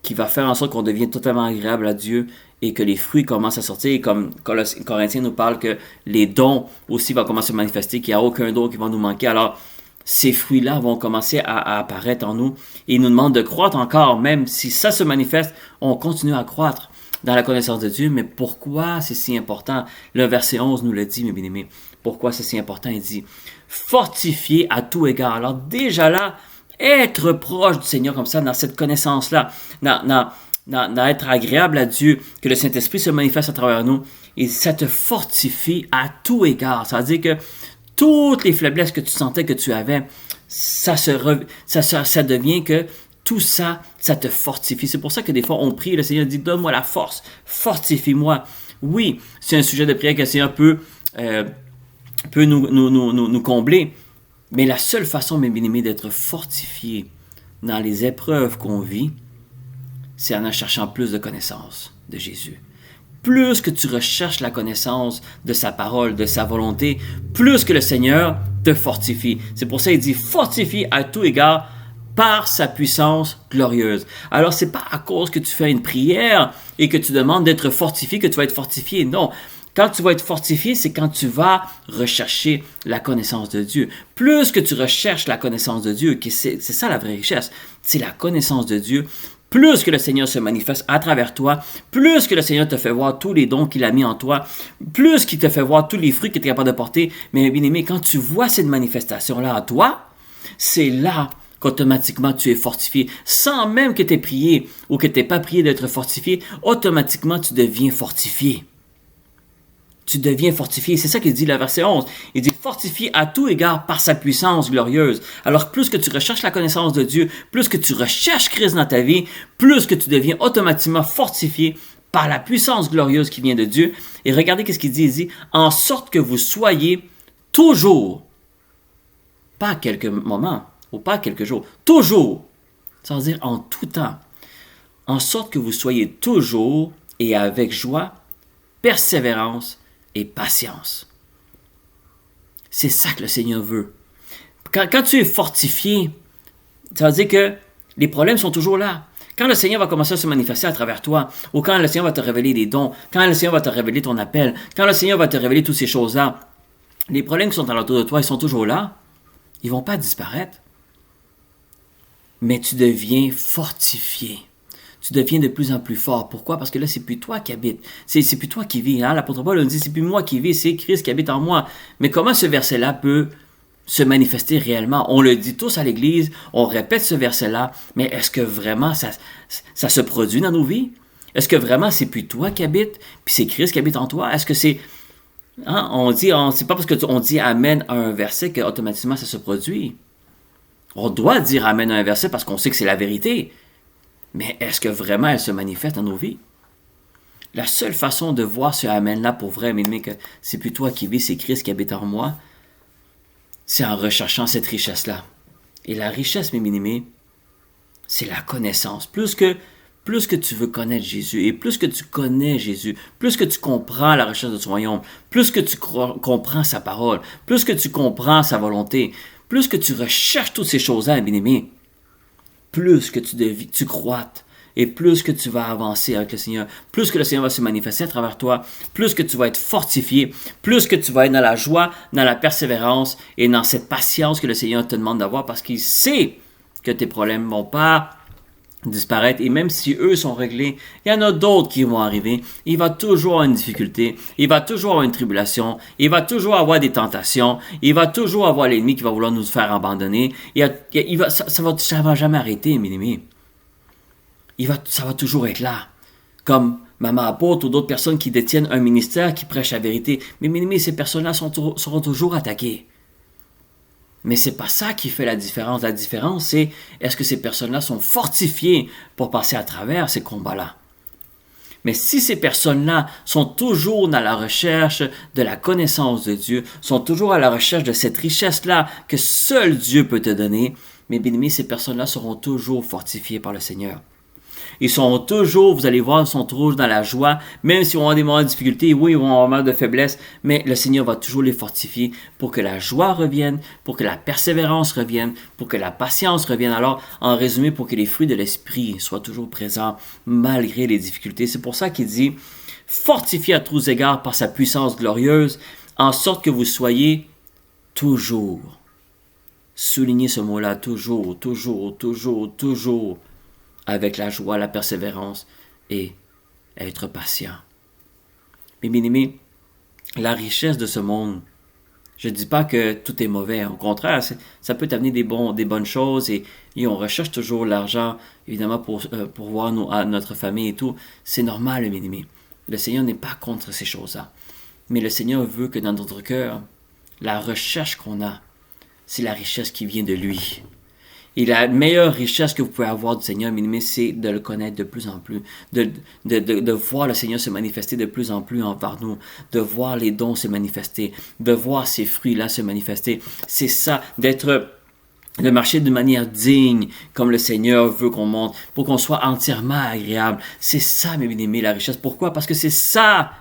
qui va faire en sorte qu'on devienne totalement agréable à Dieu et que les fruits commencent à sortir. Et comme Corinthiens nous parle que les dons aussi vont commencer à se manifester, qu'il n'y a aucun don qui va nous manquer. Alors, ces fruits-là vont commencer à apparaître en nous et ils nous demandent de croître encore, même si ça se manifeste, on continue à croître dans la connaissance de Dieu. Mais pourquoi c'est si important? Le verset 11 nous le dit, mes bien-aimés. Pourquoi c'est si important? Il dit, fortifié à tout égard. Alors déjà là, être proche du Seigneur comme ça, dans cette connaissance-là, dans être agréable à Dieu, que le Saint-Esprit se manifeste à travers nous, et ça te fortifie à tout égard. Ça veut dire que toutes les faiblesses que tu sentais que tu avais, ça devient que tout ça, ça te fortifie. C'est pour ça que des fois, on prie, le Seigneur dit, donne-moi la force, fortifie-moi. Oui, c'est un sujet de prière que le Seigneur peut nous combler, mais la seule façon, mes bien-aimés, d'être fortifié dans les épreuves qu'on vit, c'est en cherchant plus de connaissances de Jésus. Plus que tu recherches la connaissance de sa parole, de sa volonté, plus que le Seigneur te fortifie. C'est pour ça qu'il dit, fortifie à tout égard par sa puissance glorieuse. Alors, c'est pas à cause que tu fais une prière et que tu demandes d'être fortifié que tu vas être fortifié. Non. Quand tu vas être fortifié, c'est quand tu vas rechercher la connaissance de Dieu. Plus que tu recherches la connaissance de Dieu, c'est ça la vraie richesse, c'est la connaissance de Dieu, plus que le Seigneur se manifeste à travers toi, plus que le Seigneur te fait voir tous les dons qu'il a mis en toi, plus qu'il te fait voir tous les fruits qu'il est capable de porter. Mais bien aimé, quand tu vois cette manifestation-là en toi, c'est là qu'automatiquement tu es fortifié. Sans même que tu aies prié ou que tu n'aies pas prié d'être fortifié, automatiquement tu deviens fortifié. Tu deviens fortifié. C'est ça qu'il dit, le verset 11. Il dit, fortifié à tout égard par sa puissance glorieuse. Alors, plus que tu recherches la connaissance de Dieu, plus que tu recherches Christ dans ta vie, plus que tu deviens automatiquement fortifié par la puissance glorieuse qui vient de Dieu. Et regardez qu'est-ce qu'il dit. Il dit, en sorte que vous soyez toujours, pas à quelques moments, ou pas à quelques jours, toujours, sans dire en tout temps, en sorte que vous soyez toujours et avec joie, persévérance, et patience. C'est ça que le Seigneur veut. Quand tu es fortifié, ça veut dire que les problèmes sont toujours là. Quand le Seigneur va commencer à se manifester à travers toi, ou quand le Seigneur va te révéler des dons, quand le Seigneur va te révéler ton appel, quand le Seigneur va te révéler toutes ces choses-là, les problèmes qui sont autour de toi, ils sont toujours là. Ils ne vont pas disparaître. Mais tu deviens fortifié. Tu deviens de plus en plus fort. Pourquoi? Parce que là, c'est plus toi qui habite. C'est plus toi qui vis. Hein? L'apôtre Paul nous dit, c'est plus moi qui vis, c'est Christ qui habite en moi. Mais comment ce verset-là peut se manifester réellement? On le dit tous à l'Église, on répète ce verset-là, mais est-ce que vraiment ça se produit dans nos vies? Est-ce que vraiment c'est plus toi qui habite, puis c'est Christ qui habite en toi? Est-ce que c'est... Hein? C'est pas parce qu'on dit Amen à un verset qu'automatiquement ça se produit. On doit dire Amen à un verset parce qu'on sait que c'est la vérité. Mais est-ce que vraiment elle se manifeste dans nos vies? La seule façon de voir ce Amen-là pour vrai, mais que c'est plus toi qui vis, c'est Christ qui habite en moi, c'est en recherchant cette richesse-là. Et la richesse, mes bien-aimés, c'est la connaissance. Plus que tu veux connaître Jésus, et plus que tu connais Jésus, plus que tu comprends la recherche de son royaume, plus que tu comprends sa parole, plus que tu comprends sa volonté, plus que tu recherches toutes ces choses-là, bien-aimés, plus que tu croîtes et plus que tu vas avancer avec le Seigneur, plus que le Seigneur va se manifester à travers toi, plus que tu vas être fortifié, plus que tu vas être dans la joie, dans la persévérance et dans cette patience que le Seigneur te demande d'avoir parce qu'il sait que tes problèmes ne vont pas disparaître et même si eux sont réglés, il y en a d'autres qui vont arriver. Il va toujours avoir une difficulté, il va toujours avoir une tribulation, il va toujours avoir des tentations, il va toujours avoir l'ennemi qui va vouloir nous faire abandonner. Ça va jamais arrêter, mes amis. Ça va toujours être là. Comme Maman Apôtre ou d'autres personnes qui détiennent un ministère qui prêche la vérité. Mais mes amis, ces personnes-là seront toujours attaquées. Mais c'est pas ça qui fait la différence. La différence, c'est est-ce que ces personnes-là sont fortifiées pour passer à travers ces combats-là. Mais si ces personnes-là sont toujours dans la recherche de la connaissance de Dieu, sont toujours à la recherche de cette richesse-là que seul Dieu peut te donner, mes bien-aimés, ces personnes-là seront toujours fortifiées par le Seigneur. Ils sont toujours, vous allez voir, ils sont toujours dans la joie, même s'ils vont avoir des moments de difficulté, oui, ils vont avoir des moments de faiblesse, mais le Seigneur va toujours les fortifier pour que la joie revienne, pour que la persévérance revienne, pour que la patience revienne. Alors, en résumé, pour que les fruits de l'Esprit soient toujours présents malgré les difficultés. C'est pour ça qu'il dit, fortifiez à tous égards par sa puissance glorieuse, en sorte que vous soyez toujours. Soulignez ce mot-là, toujours, toujours, toujours, toujours. Avec la joie, la persévérance et être patient. Mais bien aimés, la richesse de ce monde, je ne dis pas que tout est mauvais. Au contraire, ça peut t'amener des bonnes choses et on recherche toujours l'argent, évidemment, pour voir notre famille et tout. C'est normal, bien aimés. Le Seigneur n'est pas contre ces choses-là. Mais le Seigneur veut que dans notre cœur, la recherche qu'on a, c'est la richesse qui vient de lui. Et la meilleure richesse que vous pouvez avoir du Seigneur, bien-aimé, c'est de le connaître de plus en plus, de voir le Seigneur se manifester de plus en plus envers nous, de voir les dons se manifester, de voir ces fruits-là se manifester. C'est ça, de marcher de manière digne, comme le Seigneur veut qu'on monte, pour qu'on soit entièrement agréable. C'est ça, mes bien-aimés, la richesse. Pourquoi? Parce que c'est ça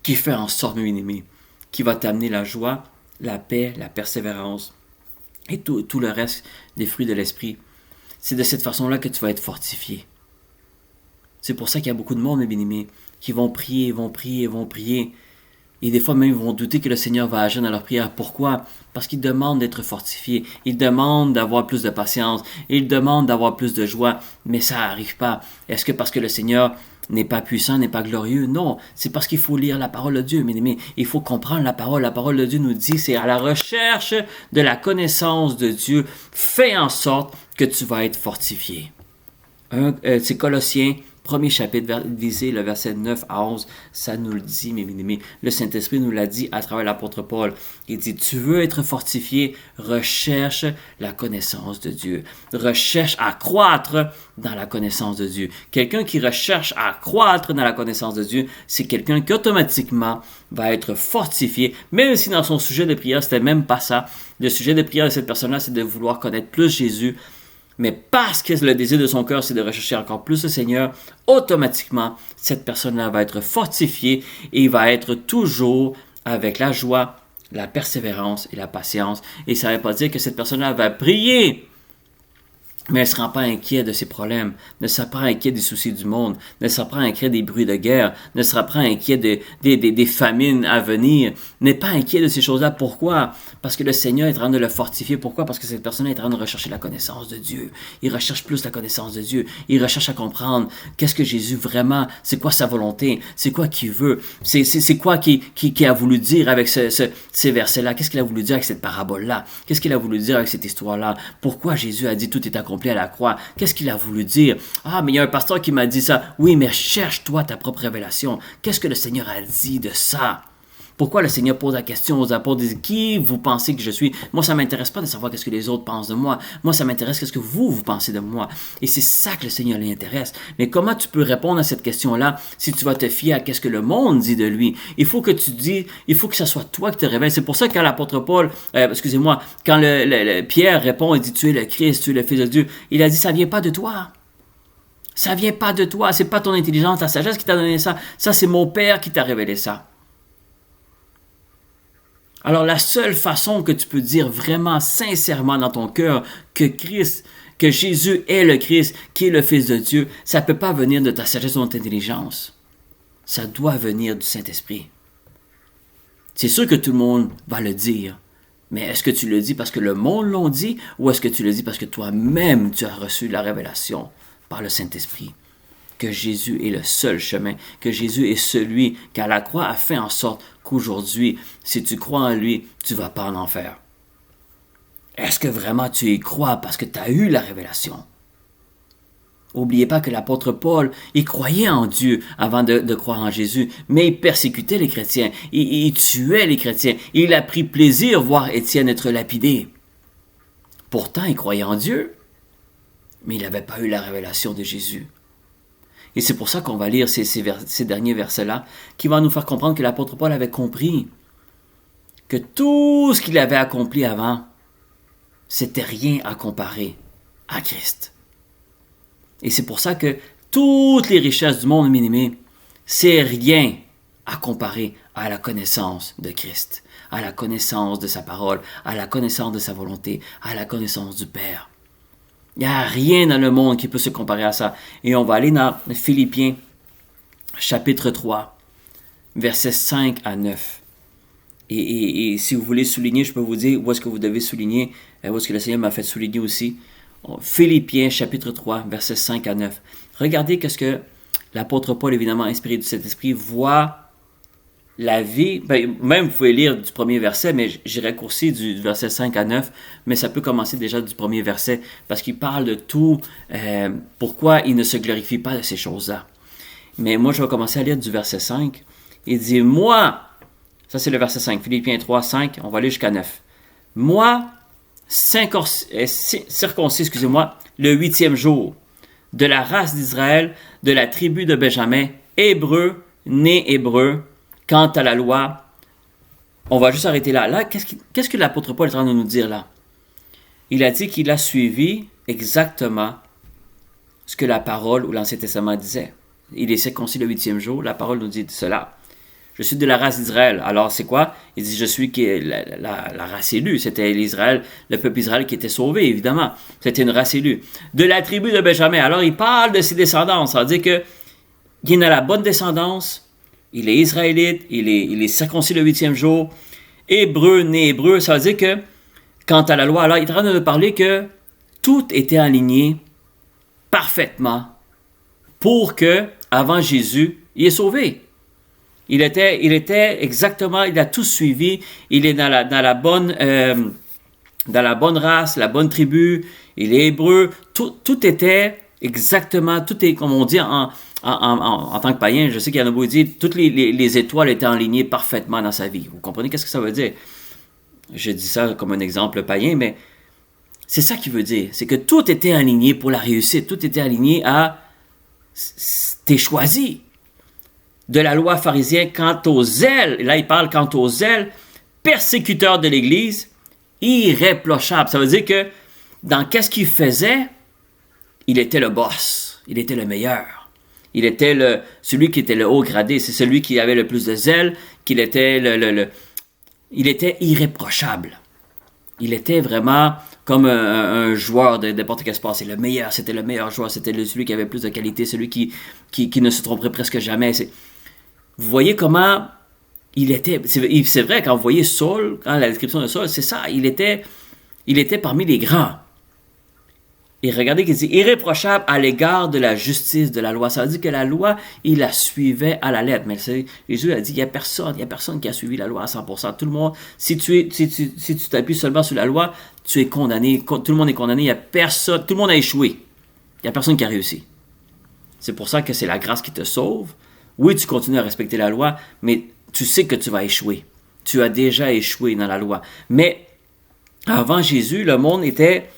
qui fait en sorte, mes bien-aimés, qui va t'amener la joie, la paix, la persévérance, et tout le reste des fruits de l'esprit. C'est de cette façon-là que tu vas être fortifié. C'est pour ça qu'il y a beaucoup de monde, mes bien-aimés, qui vont prier, Et des fois même, ils vont douter que le Seigneur va agir dans leur prière. Pourquoi? Parce qu'ils demandent d'être fortifiés. Ils demandent d'avoir plus de patience. Ils demandent d'avoir plus de joie. Mais ça n'arrive pas. Est-ce que parce que le Seigneur n'est pas puissant, n'est pas glorieux? Non, c'est parce qu'il faut lire la parole de Dieu. Mais il faut comprendre la parole. La parole de Dieu nous dit, c'est à la recherche de la connaissance de Dieu. Fais en sorte que tu vas être fortifié. C'est Colossiens, premier chapitre, visez le verset 9 à 11, ça nous le dit, mes bien-aimés. Le Saint-Esprit nous l'a dit à travers l'apôtre Paul. Il dit, tu veux être fortifié, recherche la connaissance de Dieu. Recherche à croître dans la connaissance de Dieu. Quelqu'un qui recherche à croître dans la connaissance de Dieu, c'est quelqu'un qui automatiquement va être fortifié, même si dans son sujet de prière, c'était même pas ça. Le sujet de prière de cette personne-là, c'est de vouloir connaître plus Jésus. Mais parce que le désir de son cœur, c'est de rechercher encore plus le Seigneur, automatiquement, cette personne-là va être fortifiée et va être toujours avec la joie, la persévérance et la patience. Et ça ne veut pas dire que cette personne-là va prier, mais elle ne sera pas inquiète de ses problèmes, ne sera pas inquiète des soucis du monde, ne sera pas inquiète des bruits de guerre, ne sera pas inquiète des famines à venir, n'est pas inquiète de ces choses-là. Pourquoi? Parce que le Seigneur est en train de le fortifier. Pourquoi? Parce que cette personne est en train de rechercher la connaissance de Dieu. Il recherche plus la connaissance de Dieu. Il recherche à comprendre qu'est-ce que Jésus vraiment, c'est quoi sa volonté, c'est quoi qu'il veut, c'est quoi qu'il a voulu dire avec ces versets-là, qu'est-ce qu'il a voulu dire avec cette parabole-là, qu'est-ce qu'il a voulu dire avec cette histoire-là, pourquoi Jésus a dit tout est accompli à la croix. Qu'est-ce qu'il a voulu dire? Ah, mais il y a un pasteur qui m'a dit ça. Oui, mais cherche-toi ta propre révélation. Qu'est-ce que le Seigneur a dit de ça? Pourquoi le Seigneur pose la question aux apôtres, dit, qui vous pensez que je suis? Moi, ça ne m'intéresse pas de savoir qu'est-ce que les autres pensent de moi. Moi, ça m'intéresse qu'est-ce que vous pensez de moi. Et c'est ça que le Seigneur l'intéresse. Mais comment tu peux répondre à cette question-là si tu vas te fier à qu'est-ce que le monde dit de lui? Il faut que ça soit toi qui te révèles. C'est pour ça que quand l'apôtre Paul, quand Pierre répond et dit, tu es le Christ, tu es le Fils de Dieu, il a dit, ça ne vient pas de toi. Ça ne vient pas de toi. C'est pas ton intelligence, ta sagesse qui t'a donné ça. Ça, c'est mon Père qui t'a révélé ça. Alors la seule façon que tu peux dire vraiment sincèrement dans ton cœur que Jésus est le Christ, qui est le Fils de Dieu, ça ne peut pas venir de ta sagesse ou de ton intelligence. Ça doit venir du Saint-Esprit. C'est sûr que tout le monde va le dire, mais est-ce que tu le dis parce que le monde l'a dit ou est-ce que tu le dis parce que toi-même tu as reçu la révélation par le Saint-Esprit? Que Jésus est le seul chemin, que Jésus est celui qui à la croix a fait en sorte qu'aujourd'hui, si tu crois en lui, tu ne vas pas en enfer. Est-ce que vraiment tu y crois parce que tu as eu la révélation? N'oubliez pas que l'apôtre Paul, il croyait en Dieu avant de croire en Jésus, mais il persécutait les chrétiens, il tuait les chrétiens, il a pris plaisir voir Étienne être lapidé. Pourtant, il croyait en Dieu, mais il n'avait pas eu la révélation de Jésus. Et c'est pour ça qu'on va lire ces derniers versets-là, qui vont nous faire comprendre que l'apôtre Paul avait compris que tout ce qu'il avait accompli avant, c'était rien à comparer à Christ. Et c'est pour ça que toutes les richesses du monde, mes aimés, c'est rien à comparer à la connaissance de Christ, à la connaissance de sa parole, à la connaissance de sa volonté, à la connaissance du Père. Il n'y a rien dans le monde qui peut se comparer à ça. Et on va aller dans Philippiens, chapitre 3, versets 5 à 9. Et si vous voulez souligner, je peux vous dire où est-ce que vous devez souligner, où est-ce que le Seigneur m'a fait souligner aussi. Philippiens, chapitre 3, versets 5 à 9. Regardez qu'est-ce que l'apôtre Paul, évidemment inspiré du Saint-Esprit, voit la vie, même vous pouvez lire du premier verset, mais j'ai raccourci du verset 5 à 9, mais ça peut commencer déjà du premier verset, parce qu'il parle de tout, pourquoi il ne se glorifie pas de ces choses-là. Mais moi, je vais commencer à lire du verset 5. Il dit, moi, ça c'est le verset 5, Philippiens 3, 5, on va aller jusqu'à 9. Moi, circoncis, le 8e jour, de la race d'Israël, de la tribu de Benjamin, hébreu, né hébreu. Quant à la loi, on va juste arrêter là. Là, qu'est-ce que l'apôtre Paul est en train de nous dire là? Il a dit qu'il a suivi exactement ce que la parole ou l'Ancien Testament disait. Il est circoncis le 8e jour, la parole nous dit cela. Je suis de la race d'Israël. Alors, c'est quoi? Il dit, je suis la race élue. C'était l'Israël, le peuple Israël qui était sauvé, évidemment. C'était une race élue. De la tribu de Benjamin. Alors, il parle de ses descendants. Ça veut dire qu'il est dans la bonne descendance Il est israélite, il est circoncis le 8e jour, hébreu, né hébreu. Ça veut dire que, quant à la loi, alors il est en train de parler que tout était aligné parfaitement pour que, avant Jésus, il est sauvé. Il était exactement, il a tout suivi. Il est dans la bonne race, la bonne tribu. Il est hébreu. Tout était exactement, tout est, comme on dit en tant que païen, je sais qu'il y en a beaucoup qui disent, toutes les étoiles étaient alignées parfaitement dans sa vie. Vous comprenez qu'est-ce que ça veut dire? Je dis ça comme un exemple païen, mais c'est ça qu'il veut dire. C'est que tout était aligné pour la réussite. Tout était aligné à t'es choisi. De la loi pharisienne quant aux zèles, et là il parle quant aux zèles, persécuteurs de l'Église, irréprochable. Ça veut dire que dans qu'est-ce qu'il faisait, il était le boss, il était le meilleur. Il était celui qui était le haut gradé, c'est celui qui avait le plus de zèle, qu'il était il était irréprochable. Il était vraiment comme un joueur de n'importe quel sport. C'est le meilleur, c'était le meilleur joueur, c'était celui qui avait plus de qualité, celui qui ne se tromperait presque jamais. Vous voyez comment il était. C'est vrai, quand vous voyez Saul, quand la description de Saul, c'est ça, il était parmi les grands. Et regardez qu'il dit irréprochable à l'égard de la justice de la loi. Ça veut dire que la loi, il la suivait à la lettre. Mais Jésus a dit, il n'y a personne qui a suivi la loi à 100%. Tout le monde, si tu t'appuies seulement sur la loi, tu es condamné. Tout le monde est condamné. Il y a personne, tout le monde a échoué. Il n'y a personne qui a réussi. C'est pour ça que c'est la grâce qui te sauve. Oui, tu continues à respecter la loi, mais tu sais que tu vas échouer. Tu as déjà échoué dans la loi. Mais avant Jésus, le monde était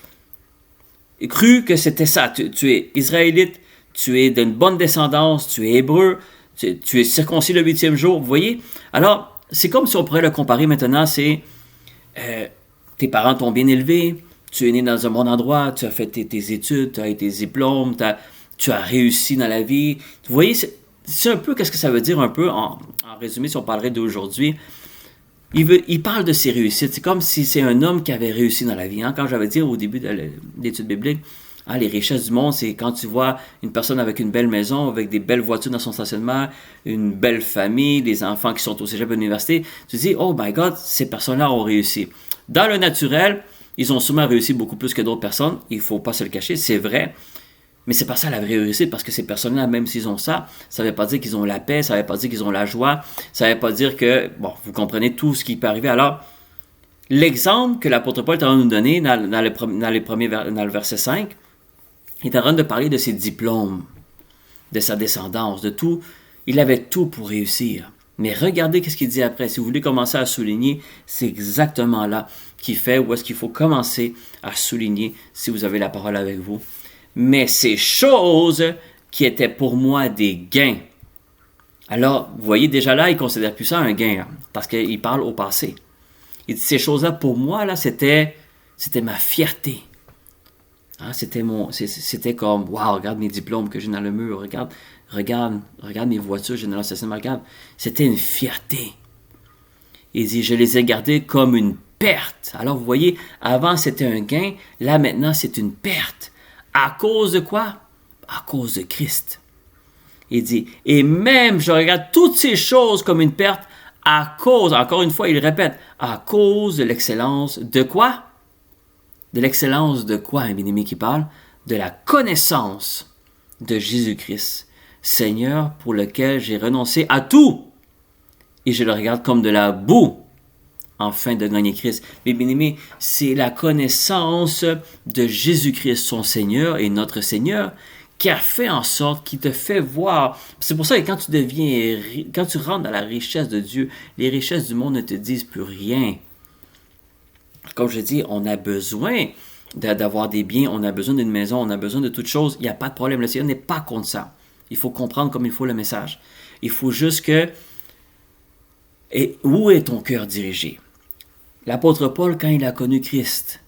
cru que c'était ça. Tu es israélite, tu es d'une bonne descendance, tu es hébreu, tu es circoncis le 8e jour. Vous voyez? Alors, c'est comme si on pourrait le comparer maintenant, c'est tes parents t'ont bien élevé, tu es né dans un bon endroit, tu as fait tes études, tu as eu tes diplômes, tu as réussi dans la vie. Vous voyez, c'est un peu qu'est-ce que ça veut dire un peu, en résumé, si on parlerait d'aujourd'hui. Il parle de ses réussites. C'est comme si c'est un homme qui avait réussi dans la vie. Quand j'avais dit au début de l'étude biblique, les richesses du monde, c'est quand tu vois une personne avec une belle maison, avec des belles voitures dans son stationnement, une belle famille, des enfants qui sont au cégep à l'université, tu te dis, oh my God, ces personnes-là ont réussi. Dans le naturel, ils ont sûrement réussi beaucoup plus que d'autres personnes. Il ne faut pas se le cacher, c'est vrai. Mais c'est pas ça la vraie réussite, parce que ces personnes-là, même s'ils ont ça ne veut pas dire qu'ils ont la paix, ça ne veut pas dire qu'ils ont la joie, ça ne veut pas dire que, bon, vous comprenez tout ce qui peut arriver. Alors, l'exemple que l'apôtre Paul est en train de nous donner dans le verset 5, il est en train de parler de ses diplômes, de sa descendance, de tout. Il avait tout pour réussir. Mais regardez ce qu'il dit après. Si vous voulez commencer à souligner, c'est exactement là qu'il fait où est-ce qu'il faut commencer à souligner si vous avez la parole avec vous. Mais ces choses qui étaient pour moi des gains. Alors, vous voyez, déjà là, il ne considère plus ça un gain, parce qu'il parle au passé. Il dit, ces choses-là, pour moi, là, c'était ma fierté. C'était comme, waouh, regarde mes diplômes que j'ai dans le mur, regarde mes voitures, j'ai dans le stationnement, regarde. C'était une fierté. Il dit, je les ai gardées comme une perte. Alors, vous voyez, avant, c'était un gain, là, maintenant, c'est une perte. À cause de quoi? À cause de Christ. Il dit, et même je regarde toutes ces choses comme une perte à cause, encore une fois, il répète, à cause de l'excellence de quoi? De l'excellence de quoi, un bien-aimé qui parle? De la connaissance de Jésus-Christ, Seigneur, pour lequel j'ai renoncé à tout. Et je le regarde comme de la boue, afin de gagner Christ. Mais bien aimé, c'est la connaissance de Jésus-Christ, son Seigneur et notre Seigneur, qui a fait en sorte, qui te fait voir. C'est pour ça que quand tu rentres dans la richesse de Dieu, les richesses du monde ne te disent plus rien. Comme je dis, on a besoin d'avoir des biens, on a besoin d'une maison, on a besoin de toutes choses. Il n'y a pas de problème. Le Seigneur n'est pas contre ça. Il faut comprendre comme il faut le message. Il faut juste que... Et où est ton cœur dirigé? L'apôtre Paul, quand il a connu Christ,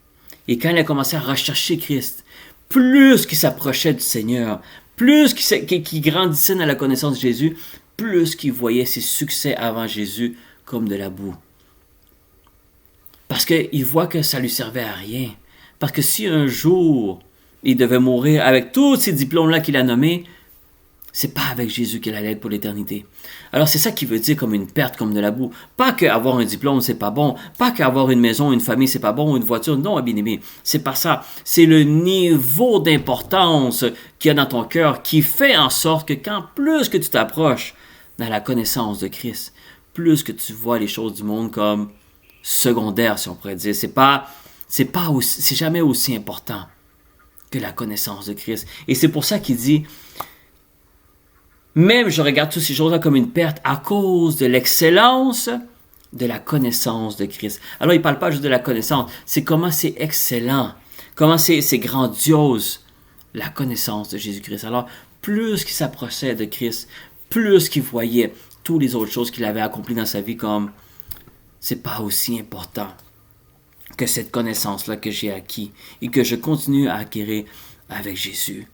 et quand il a commencé à rechercher Christ, plus qu'il s'approchait du Seigneur, plus qu'il grandissait dans la connaissance de Jésus, plus qu'il voyait ses succès avant Jésus comme de la boue. Parce qu'il voit que ça ne lui servait à rien. Parce que si un jour, il devait mourir avec tous ces diplômes-là qu'il a nommés, c'est pas avec Jésus qu'elle allait être pour l'éternité. Alors c'est ça qui veut dire comme une perte, comme de la boue. Pas qu'avoir un diplôme, c'est pas bon. Pas qu'avoir une maison, une famille, c'est pas bon, ou une voiture. Non, bien-aimé, c'est pas ça. C'est le niveau d'importance qu'il y a dans ton cœur qui fait en sorte que quand plus que tu t'approches dans la connaissance de Christ, plus que tu vois les choses du monde comme secondaires, si on pourrait dire. C'est jamais aussi important que la connaissance de Christ. Et c'est pour ça qu'il dit, même je regarde toutes ces choses-là comme une perte à cause de l'excellence de la connaissance de Christ. Alors, il ne parle pas juste de la connaissance, c'est comment c'est excellent, comment c'est grandiose la connaissance de Jésus-Christ. Alors, plus qu'il s'approchait de Christ, plus qu'il voyait toutes les autres choses qu'il avait accomplies dans sa vie comme c'est pas aussi important que cette connaissance-là que j'ai acquis et que je continue à acquérir avec Jésus.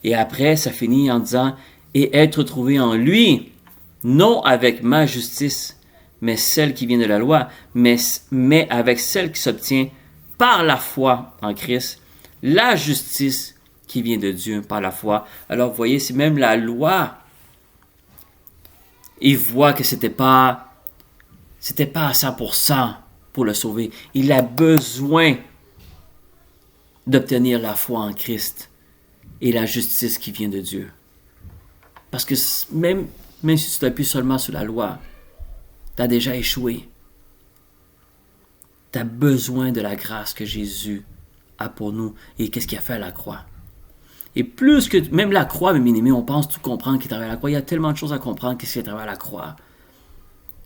Et après, ça finit en disant et être trouvé en lui, non avec ma justice, mais celle qui vient de la loi, mais avec celle qui s'obtient par la foi en Christ, la justice qui vient de Dieu par la foi. Alors, vous voyez, c'est même la loi. Il voit que c'était pas à 100% pour le sauver. Il a besoin d'obtenir la foi en Christ et la justice qui vient de Dieu. Parce que même si tu t'appuies seulement sur la loi, tu as déjà échoué. Tu as besoin de la grâce que Jésus a pour nous et qu'est-ce qu'il a fait à la croix. Et plus que même la croix, mes bien-aimés, on pense tout comprendre qui est arrivé à la croix. Il y a tellement de choses à comprendre. Qu'est-ce qui est arrivé à la croix?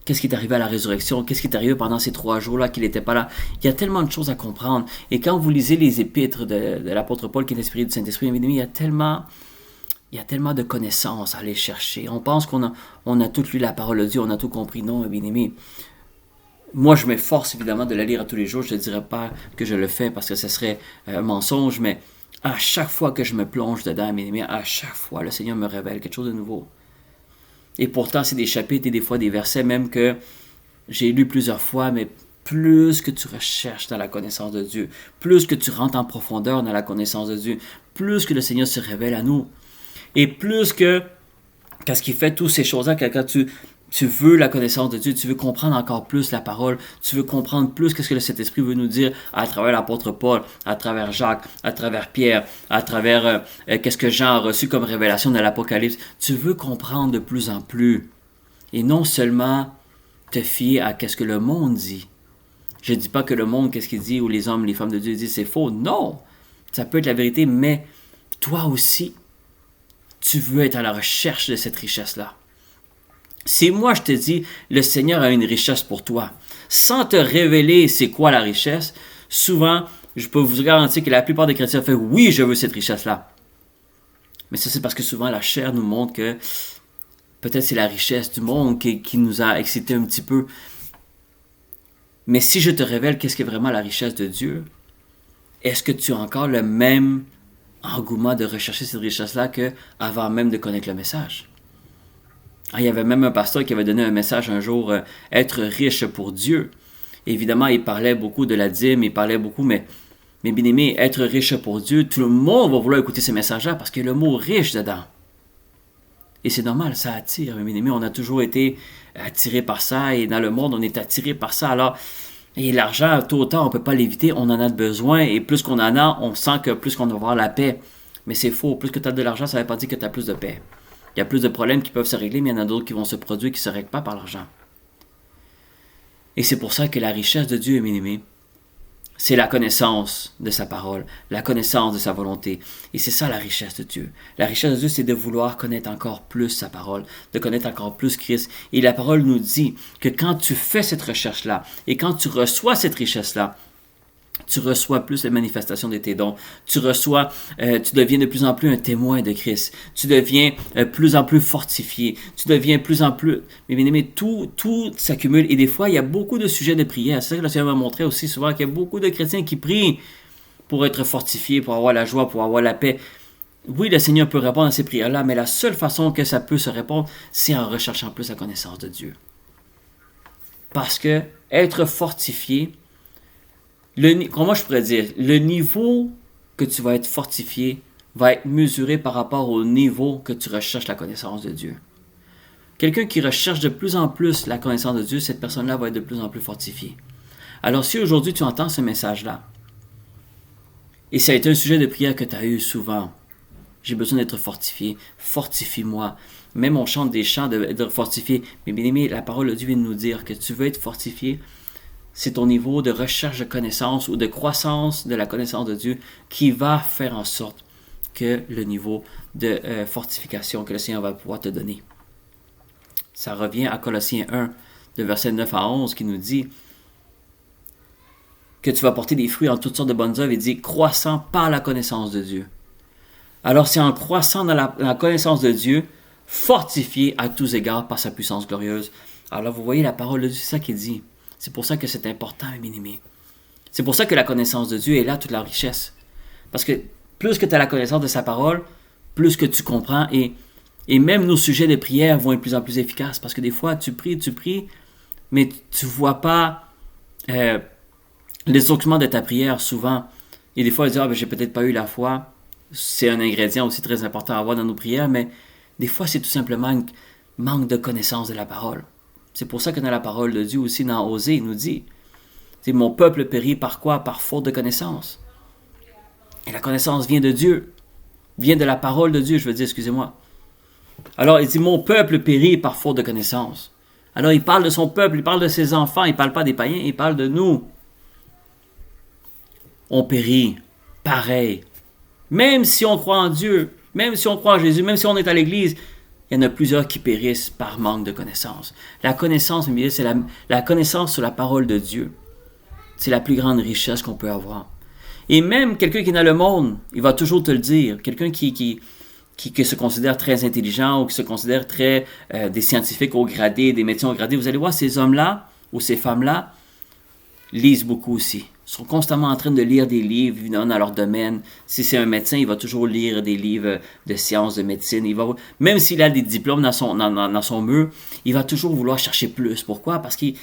Qu'est-ce qui est arrivé à la résurrection? Qu'est-ce qui est arrivé pendant ces 3 jours-là qu'il n'était pas là? Il y a tellement de choses à comprendre. Et quand vous lisez les épîtres de l'apôtre Paul qui est inspiré du Saint-Esprit, mes bien-aimés, il y a tellement de connaissances à aller chercher. On pense qu'on a tout lu la parole de Dieu, on a tout compris. Non, bien aimé. Moi, je m'efforce évidemment de la lire à tous les jours. Je ne dirais pas que je le fais parce que ce serait un mensonge, mais à chaque fois que je me plonge dedans, bien aimé, à chaque fois, le Seigneur me révèle quelque chose de nouveau. Et pourtant, c'est des chapitres et des fois des versets même que j'ai lus plusieurs fois, mais plus que tu recherches dans la connaissance de Dieu, plus que tu rentres en profondeur dans la connaissance de Dieu, plus que le Seigneur se révèle à nous. Et plus que, qu'est-ce qui fait toutes ces choses-là, quand tu veux la connaissance de Dieu, tu veux comprendre encore plus la parole, tu veux comprendre plus qu'est-ce que le Saint-Esprit veut nous dire à travers l'apôtre Paul, à travers Jacques, à travers Pierre, à travers qu'est-ce que Jean a reçu comme révélation dans l'Apocalypse. Tu veux comprendre de plus en plus. Et non seulement te fier à qu'est-ce que le monde dit. Je ne dis pas que le monde, qu'est-ce qu'il dit, ou les hommes, les femmes de Dieu disent c'est faux. Non, ça peut être la vérité, mais toi aussi, tu veux être à la recherche de cette richesse-là. Si moi je te dis, le Seigneur a une richesse pour toi, sans te révéler c'est quoi la richesse, souvent, je peux vous garantir que la plupart des chrétiens font oui, je veux cette richesse-là. Mais ça, c'est parce que souvent la chair nous montre que peut-être c'est la richesse du monde qui nous a excités un petit peu. Mais si je te révèle qu'est-ce qu'est vraiment la richesse de Dieu, est-ce que tu as encore le même engouement de rechercher cette richesse-là qu'avant même de connaître le message? Il y avait même un pasteur qui avait donné un message un jour, être riche pour Dieu. Évidemment, il parlait beaucoup de la dîme, il parlait beaucoup, mais bien aimé, être riche pour Dieu, tout le monde va vouloir écouter ce message-là parce qu'il y a le mot riche dedans. Et c'est normal, ça attire, bien aimé. On a toujours été attiré par ça et dans le monde, on est attiré par ça. Alors, et l'argent, tôt ou tard, on ne peut pas l'éviter, on en a besoin et plus qu'on en a, on sent que plus qu'on va avoir la paix. Mais c'est faux, plus que tu as de l'argent, ça ne veut pas dire que tu as plus de paix. Il y a plus de problèmes qui peuvent se régler, mais il y en a d'autres qui vont se produire qui ne se règlent pas par l'argent. Et c'est pour ça que la richesse de Dieu, bien aimé, c'est la connaissance de sa parole, la connaissance de sa volonté. Et c'est ça la richesse de Dieu. La richesse de Dieu, c'est de vouloir connaître encore plus sa parole, de connaître encore plus Christ. Et la parole nous dit que quand tu fais cette recherche-là, et quand tu reçois cette richesse-là, tu reçois plus les manifestations de tes dons. Tu deviens de plus en plus un témoin de Christ. Tu deviens plus en plus fortifié. Tu deviens plus en plus... Mais bien aimé, tout s'accumule. Et des fois, il y a beaucoup de sujets de prière. C'est ça que le Seigneur m'a montré aussi souvent, qu'il y a beaucoup de chrétiens qui prient pour être fortifiés, pour avoir la joie, pour avoir la paix. Oui, le Seigneur peut répondre à ces prières-là, mais la seule façon que ça peut se répondre, c'est en recherchant plus la connaissance de Dieu. Parce que être fortifié, comment je pourrais dire, le niveau que tu vas être fortifié va être mesuré par rapport au niveau que tu recherches la connaissance de Dieu. Quelqu'un qui recherche de plus en plus la connaissance de Dieu, cette personne-là va être de plus en plus fortifiée. Alors si aujourd'hui tu entends ce message-là, et ça a été un sujet de prière que tu as eu souvent, j'ai besoin d'être fortifié, fortifie-moi. Même on chante des chants de fortifier, mais bien aimé, la parole de Dieu vient de nous dire que tu veux être fortifié, c'est ton niveau de recherche de connaissance ou de croissance de la connaissance de Dieu qui va faire en sorte que le niveau de fortification que le Seigneur va pouvoir te donner. Ça revient à Colossiens 1, de versets 9 à 11, qui nous dit que tu vas porter des fruits en toutes sortes de bonnes œuvres, et dit croissant par la connaissance de Dieu. Alors c'est en croissant dans la connaissance de Dieu, fortifié à tous égards par sa puissance glorieuse. Alors vous voyez la parole de Dieu, c'est ça qu'il dit. C'est pour ça que c'est important, mes bien-aimés. C'est pour ça que la connaissance de Dieu est là, toute la richesse. Parce que plus que tu as la connaissance de sa parole, plus que tu comprends, et même nos sujets de prière vont être de plus en plus efficaces. Parce que des fois, tu pries, mais tu ne vois pas les documents de ta prière souvent. Et des fois, tu dis, j'ai peut-être pas eu la foi. C'est un ingrédient aussi très important à avoir dans nos prières, mais des fois, c'est tout simplement un manque de connaissance de la parole. C'est pour ça que dans la parole de Dieu aussi, dans Osée, il nous dit, mon peuple périt par quoi? Par faute de connaissance. Et la connaissance vient de Dieu, vient de la parole de Dieu, je veux dire, excusez-moi. Alors, il dit, mon peuple périt par faute de connaissance. Alors, il parle de son peuple, il parle de ses enfants, il ne parle pas des païens, il parle de nous. On périt, pareil. Même si on croit en Dieu, même si on croit en Jésus, même si on est à l'Église, il y en a plusieurs qui périssent par manque de connaissance. La connaissance, c'est la connaissance sur la parole de Dieu. C'est la plus grande richesse qu'on peut avoir. Et même quelqu'un qui est dans le monde, il va toujours te le dire. Quelqu'un qui se considère très intelligent ou qui se considère très des scientifiques au gradé, des médecins au gradé, vous allez voir, ces hommes-là ou ces femmes-là lisent beaucoup aussi. Ils sont constamment en train de lire des livres dans leur domaine. Si c'est un médecin, il va toujours lire des livres de sciences, de médecine. Même s'il a des diplômes dans son mur, il va toujours vouloir chercher plus. Pourquoi? Parce qu'il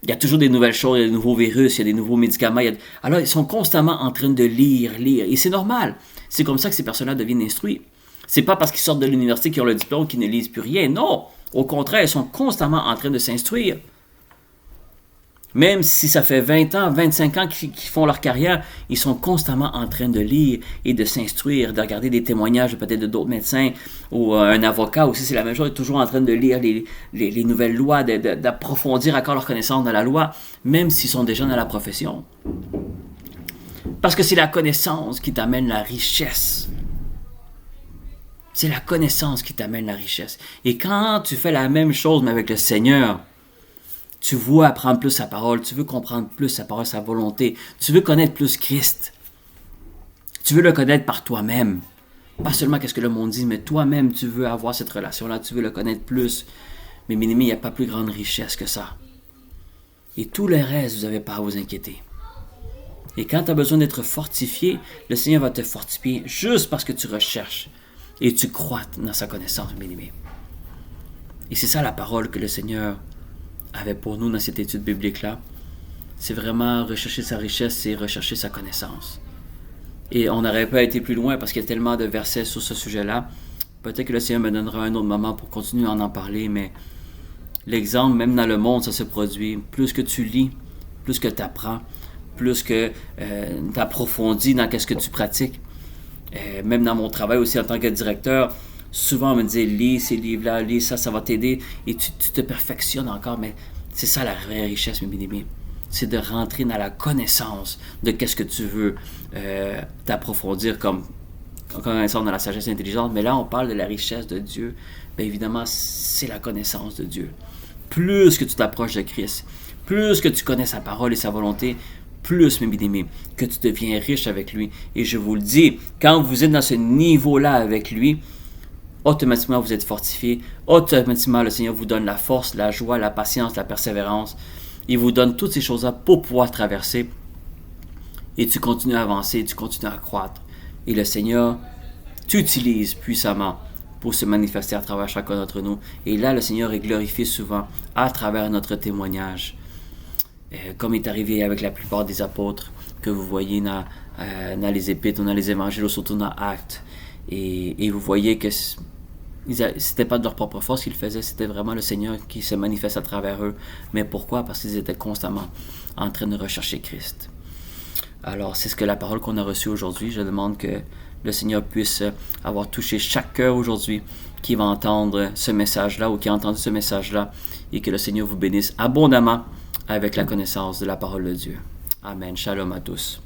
y a toujours des nouvelles choses, il y a des nouveaux virus, il y a des nouveaux médicaments. Alors, ils sont constamment en train de lire. Et c'est normal. C'est comme ça que ces personnes-là deviennent instruits. C'est pas parce qu'ils sortent de l'université qu'ils ont le diplôme qu'ils ne lisent plus rien. Non! Au contraire, ils sont constamment en train de s'instruire. Même si ça fait 20 ans, 25 ans qu'ils font leur carrière, ils sont constamment en train de lire et de s'instruire, de regarder des témoignages peut-être de d'autres médecins ou un avocat aussi, c'est la même chose, toujours en train de lire les nouvelles lois, d'approfondir encore leur connaissance dans la loi, même s'ils sont déjà dans la profession. Parce que c'est la connaissance qui t'amène la richesse. C'est la connaissance qui t'amène la richesse. Et quand tu fais la même chose mais avec le Seigneur, tu veux apprendre plus sa parole, tu veux comprendre plus sa parole, sa volonté, tu veux connaître plus Christ. Tu veux le connaître par toi-même. Pas seulement qu'est-ce que le monde dit, mais toi-même, tu veux avoir cette relation-là, tu veux le connaître plus. Mais bien aimé, il n'y a pas plus grande richesse que ça. Et tout le reste, vous n'avez pas à vous inquiéter. Et quand tu as besoin d'être fortifié, le Seigneur va te fortifier juste parce que tu recherches et tu crois dans sa connaissance, bien aimé. Et c'est ça la parole que le Seigneur avait pour nous dans cette étude biblique-là. C'est vraiment rechercher sa richesse et rechercher sa connaissance. Et on n'aurait pas été plus loin parce qu'il y a tellement de versets sur ce sujet-là. Peut-être que le Seigneur me donnera un autre moment pour continuer à en parler, mais l'exemple, même dans le monde, ça se produit. Plus que tu lis, plus que tu apprends, plus que tu approfondis dans ce que tu pratiques. Même dans mon travail aussi en tant que directeur, souvent, on me dit, lis ces livres-là, lis ça, ça va t'aider. Et tu te perfectionnes encore, mais c'est ça la vraie richesse, mes bien-aimés. C'est de rentrer dans la connaissance de qu'est-ce que tu veux t'approfondir comme connaissance dans la sagesse intelligente. Mais là, on parle de la richesse de Dieu. Bien évidemment, c'est la connaissance de Dieu. Plus que tu t'approches de Christ, plus que tu connais sa parole et sa volonté, plus, mes bien-aimés, que tu deviens riche avec lui. Et je vous le dis, quand vous êtes dans ce niveau-là avec lui, automatiquement vous êtes fortifié, automatiquement le Seigneur vous donne la force, la joie, la patience, la persévérance. Il vous donne toutes ces choses-là pour pouvoir traverser. Et tu continues à avancer, tu continues à croître. Et le Seigneur t'utilise puissamment pour se manifester à travers chacun d'entre nous. Et là, le Seigneur est glorifié souvent à travers notre témoignage. Comme il est arrivé avec la plupart des apôtres que vous voyez dans les épîtres ou dans les évangiles, ou surtout dans Actes. Et vous voyez que c'était pas de leur propre force qu'ils le faisaient, c'était vraiment le Seigneur qui se manifeste à travers eux. Mais pourquoi? Parce qu'ils étaient constamment en train de rechercher Christ. Alors, c'est ce que la parole qu'on a reçue aujourd'hui. Je demande que le Seigneur puisse avoir touché chaque cœur aujourd'hui qui va entendre ce message-là ou qui a entendu ce message-là, et que le Seigneur vous bénisse abondamment avec la connaissance de la parole de Dieu. Amen. Shalom à tous.